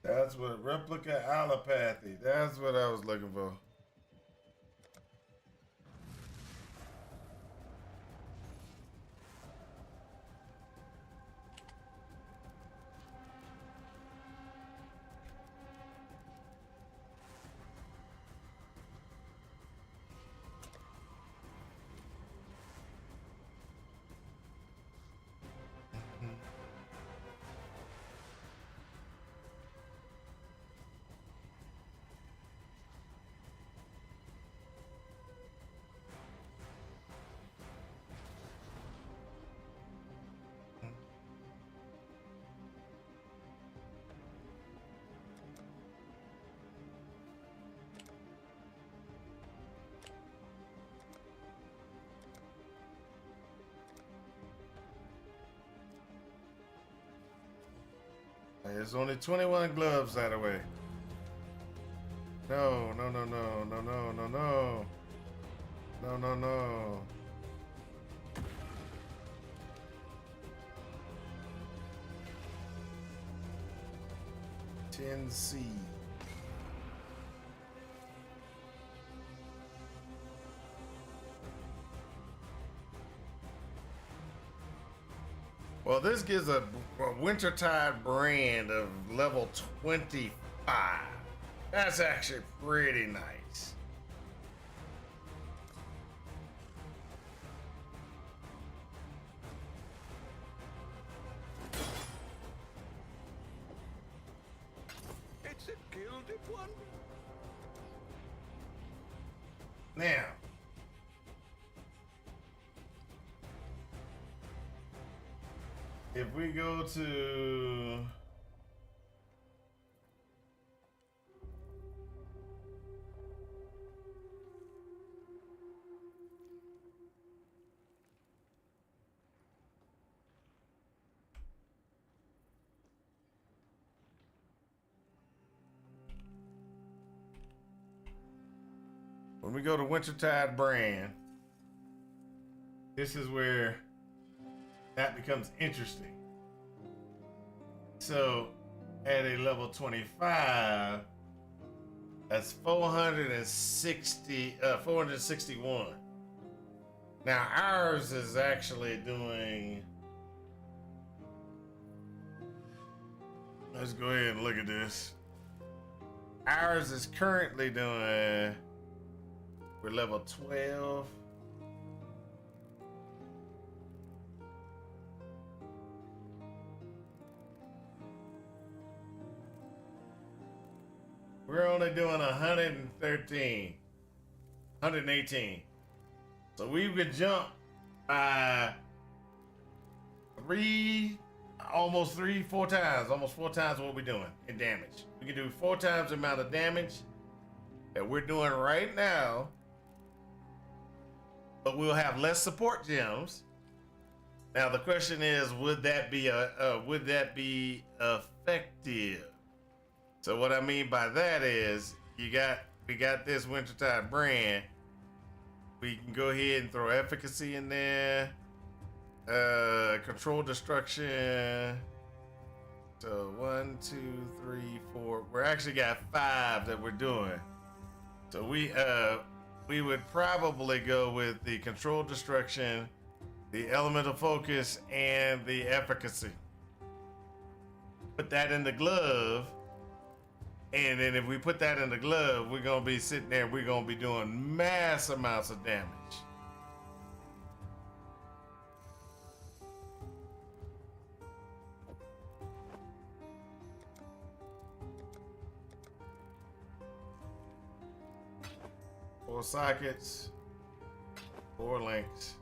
Speaker 1: That's what replica allopathy. That's what I was looking for. There's only 21 gloves out of the way. No, no, no, no, no, no, no, no. No, no, no. C. Well, this gives a Wintertide brand of level 25. That's actually pretty nice.
Speaker 7: It's a gilded one.
Speaker 1: Now, if we go to when we go to Wintertide brand, this is where that becomes interesting. So at a level 25, that's 461. Now ours is actually doing, let's go ahead and look at this. Ours is currently doing, we're level 12. We're only doing 113, 118. So we could jump by almost 4 times what we're doing in damage. We can do 4 times the amount of damage that we're doing right now, but we'll have less support gems. Now the question is, would that be effective? So what I mean by that is, we got this Wintertide brand. We can go ahead and throw efficacy in there, control destruction. So 1, 2, 3, 4. We're actually got 5 that we're doing. So we would probably go with the control destruction, the elemental focus, and the efficacy. Put that in the glove, and then if we put that in the glove, we're gonna be sitting there, we're gonna be doing mass amounts of damage. Four sockets, 4 links.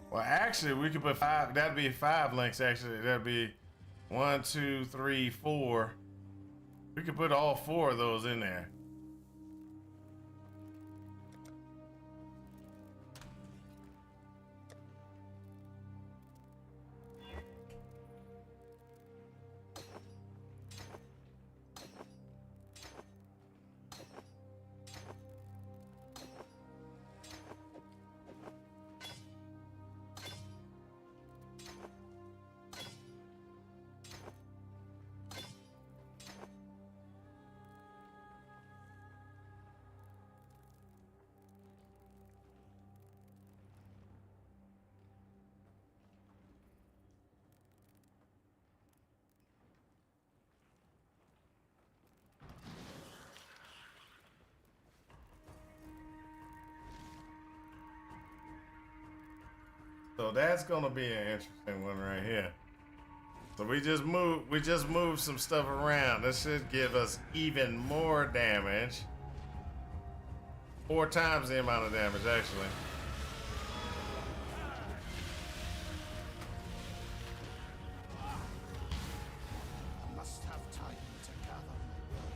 Speaker 1: Well, actually, we could put 5. That'd be 5 links. Actually, that'd be 1, 2, 3, 4. We could put all 4 of those in there. So that's gonna be an interesting one right here. So we just moved some stuff around. This should give us even more damage. 4 times the amount of damage, actually.
Speaker 7: I must have time to gather my will.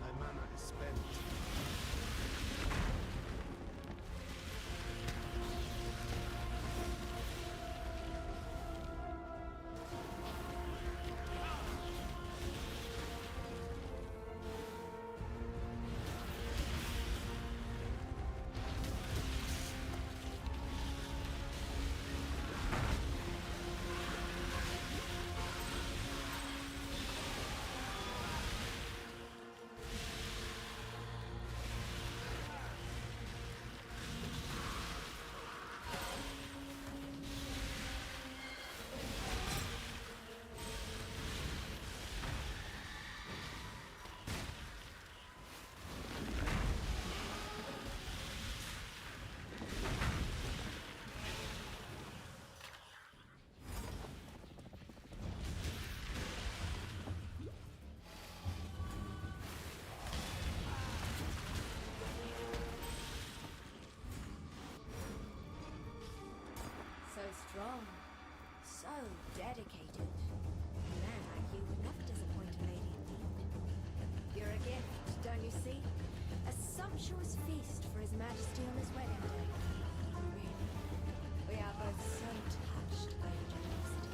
Speaker 7: My mana is spent.
Speaker 11: So strong, so dedicated. A man like you would never disappoint a lady in need. You're a gift, don't you see? A sumptuous feast for His Majesty on his wedding day. Really, we are both so touched by your generosity.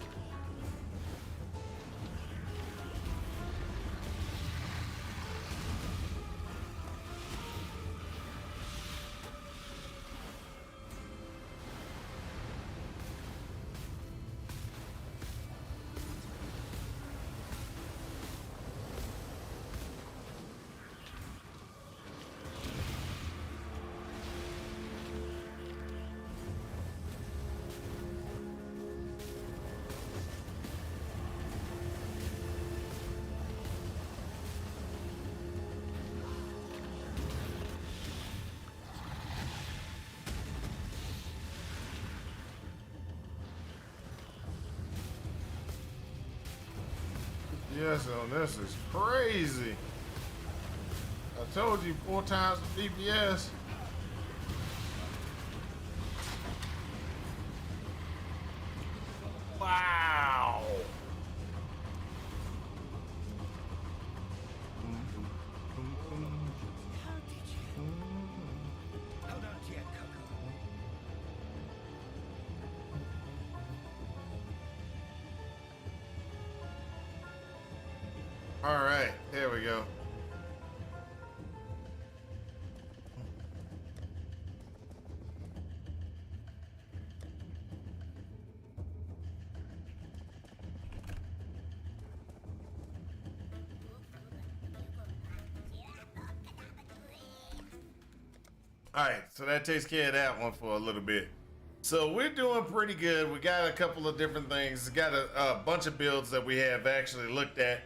Speaker 1: Yes, on this is crazy. I told you 4 times the DPS. Wow.
Speaker 8: How did you? Hold on to your cuckoo.
Speaker 1: All right, there we go. All right, so that takes care of that one for a little bit. So we're doing pretty good. We got a couple of different things. Got a bunch of builds that we have actually looked at.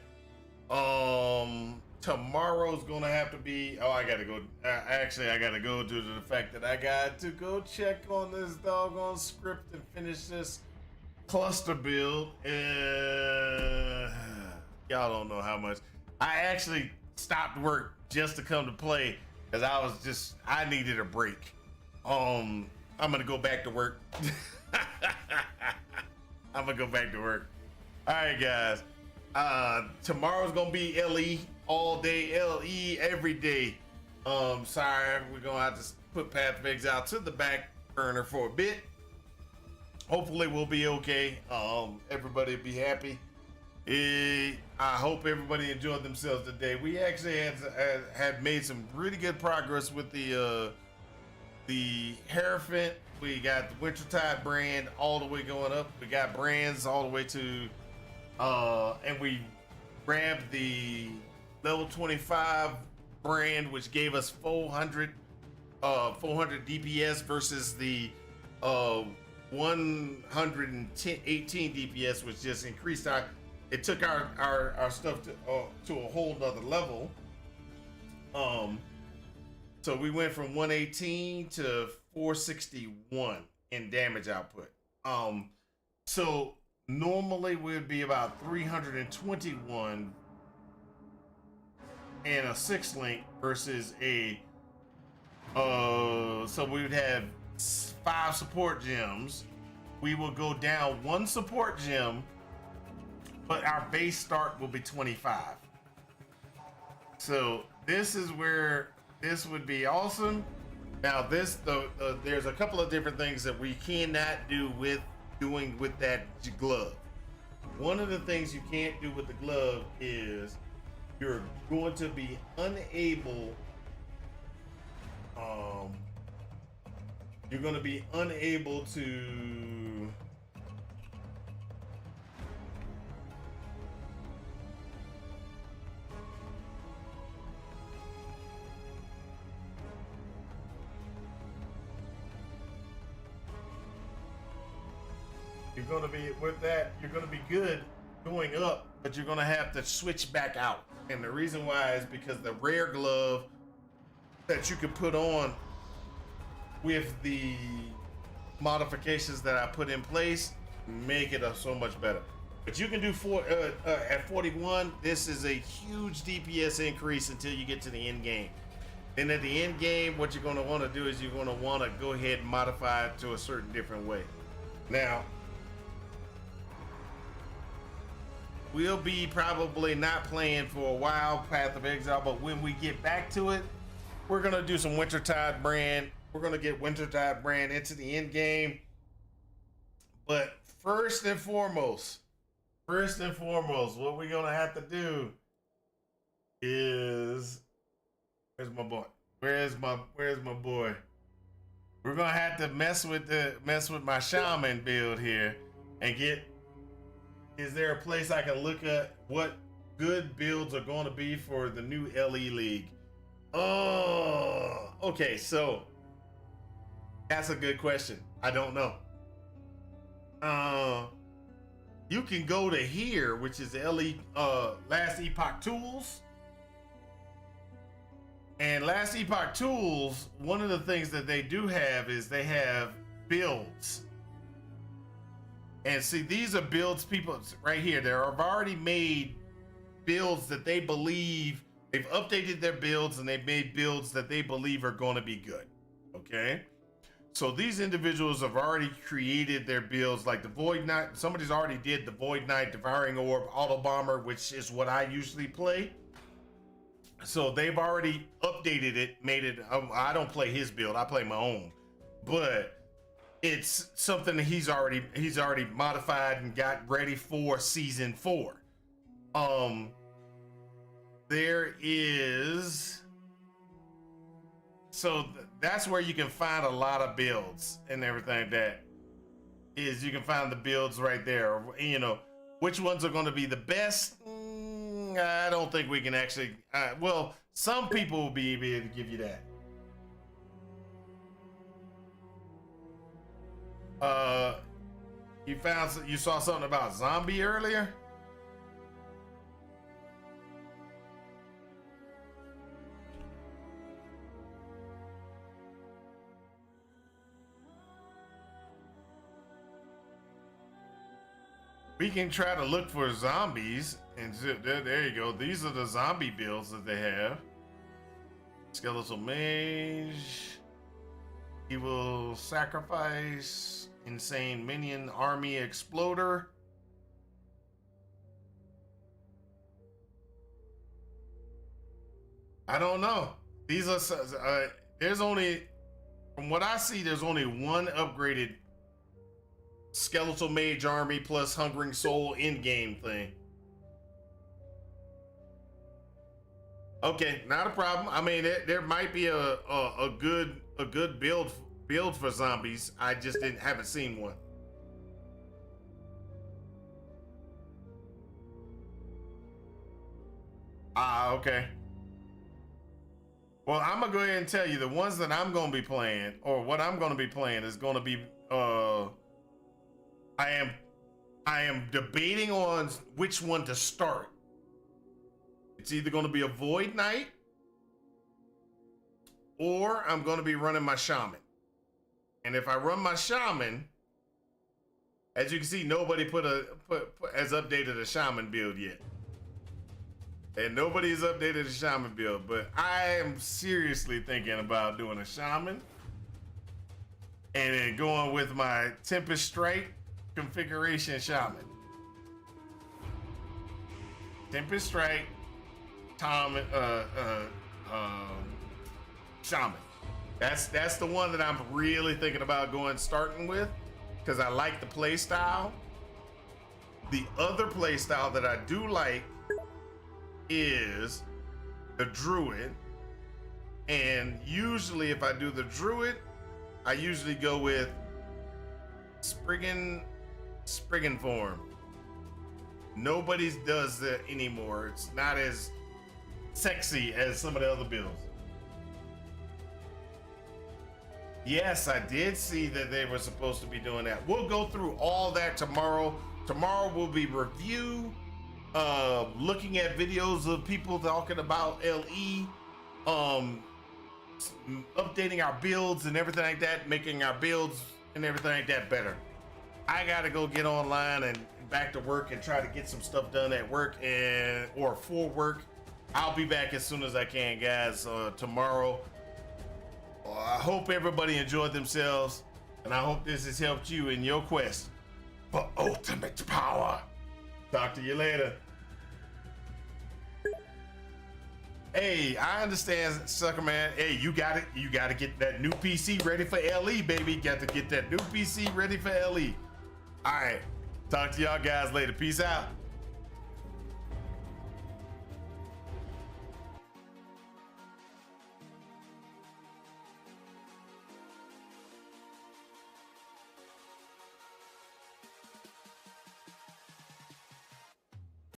Speaker 1: Tomorrow's gonna have to be. Oh, I gotta go. Actually, I gotta go due to the fact that I got to go check on this doggone script and finish this cluster build. Y'all don't know how much. I actually stopped work just to come to play because I needed a break. I'm gonna go back to work. I'm gonna go back to work. All right, guys. Tomorrow's gonna be LE all day, LE every day. Sorry, we're gonna have to put Path of Exile to the back burner for a bit. Hopefully we'll be okay. Everybody will be happy. I hope everybody enjoyed themselves today. We actually had made some really good progress with the Hierophant. We got the Wintertide brand all the way going up. We got brands all the way to and we grabbed the level 25 brand, which gave us 400 DPS versus the 118 DPS, which just increased it took our stuff to a whole nother level. So we went from 118 to 461 in damage output. So normally we'd be about 321 and a 6 link versus a so we would have 5 support gems. We will go down 1 support gem, but our base start will be 25. So this is where this would be awesome. Now there's a couple of different things that we cannot do with that glove. One of the things you can't do with the glove is you're going to be unable to you're gonna be good going up, but you're gonna have to switch back out. And the reason why is because the rare glove that you can put on with the modifications that I put in place make it so much better. But you can do at 41, this is a huge DPS increase until you get to the end game. Then at the end game, what you're gonna wanna do is you're gonna wanna go ahead and modify it to a certain different way. Now, we'll be probably not playing for a while, Path of Exile, but when we get back to it, we're gonna do some Wintertide brand. We're gonna get Wintertide brand into the end game. But first and foremost, what we're gonna have to do is, where's my boy? Where's my boy? We're gonna have to mess with my shaman build here and get. Is there a place I can look at what good builds are going to be for the new LE League? Oh, okay. So that's a good question. I don't know. You can go to here, which is LE Last Epoch Tools. And Last Epoch Tools, one of the things that they do have is they have builds. And see, these are builds people right here. They have already made builds that they believe, they've updated their builds and they've made builds that they believe are going to be good. Okay. So these individuals have already created their builds, like the Void Knight. Somebody's already did the Void Knight, Devouring Orb, Auto Bomber, which is what I usually play. So they've already updated it, made it. I don't play his build, I play my own, but it's something that he's already modified and got ready for season 4. There is, so that's where you can find a lot of builds and everything like that. Is you can find the builds right there. You know, which ones are going to be the best? I don't think we can actually. Well, some people will be able to give you that. You saw something about zombie earlier? We can try to look for zombies, and there you go. These are the zombie builds that they have. Skeletal mage. He will sacrifice insane minion army exploder. I don't know. These are there's only, from what I see, there's only one upgraded skeletal mage army plus hungering soul in-game thing. Okay, not a problem. I mean, there might be a good build for zombies. I just haven't seen one. Okay. Well, I'm gonna go ahead and tell you the ones that I'm gonna be playing, or what I'm gonna be playing, is gonna be I am debating on which one to start. It's either going to be a Void Knight, or I'm going to be running my Shaman. And if I run my Shaman, as you can see, nobody has updated a Shaman build yet. And nobody's updated a Shaman build, but I am seriously thinking about doing a Shaman and then going with my Tempest Strike configuration Shaman. Tempest Strike, Shaman. That's the one that I'm really thinking about starting with, because I like the play style. The other play style that I do like is the Druid, and usually if I do the Druid, I usually go with Spriggan form. Nobody does that anymore. It's not as sexy as some of the other builds. Yes, I did see that they were supposed to be doing that. We'll go through all that tomorrow. Tomorrow will be review, looking at videos of people talking about LE, updating our builds and everything like that, making our builds and everything like that better. I gotta go get online and back to work and try to get some stuff done at work or for work. I'll be back as soon as I can, guys, tomorrow. I hope everybody enjoyed themselves, and I hope this has helped you in your quest for ultimate power. Talk to you later. Hey, I understand, sucker man. Hey, you got it. You got to get that new PC ready for LE, baby. Got to get that new PC ready for LE. All right. Talk to y'all guys later. Peace out.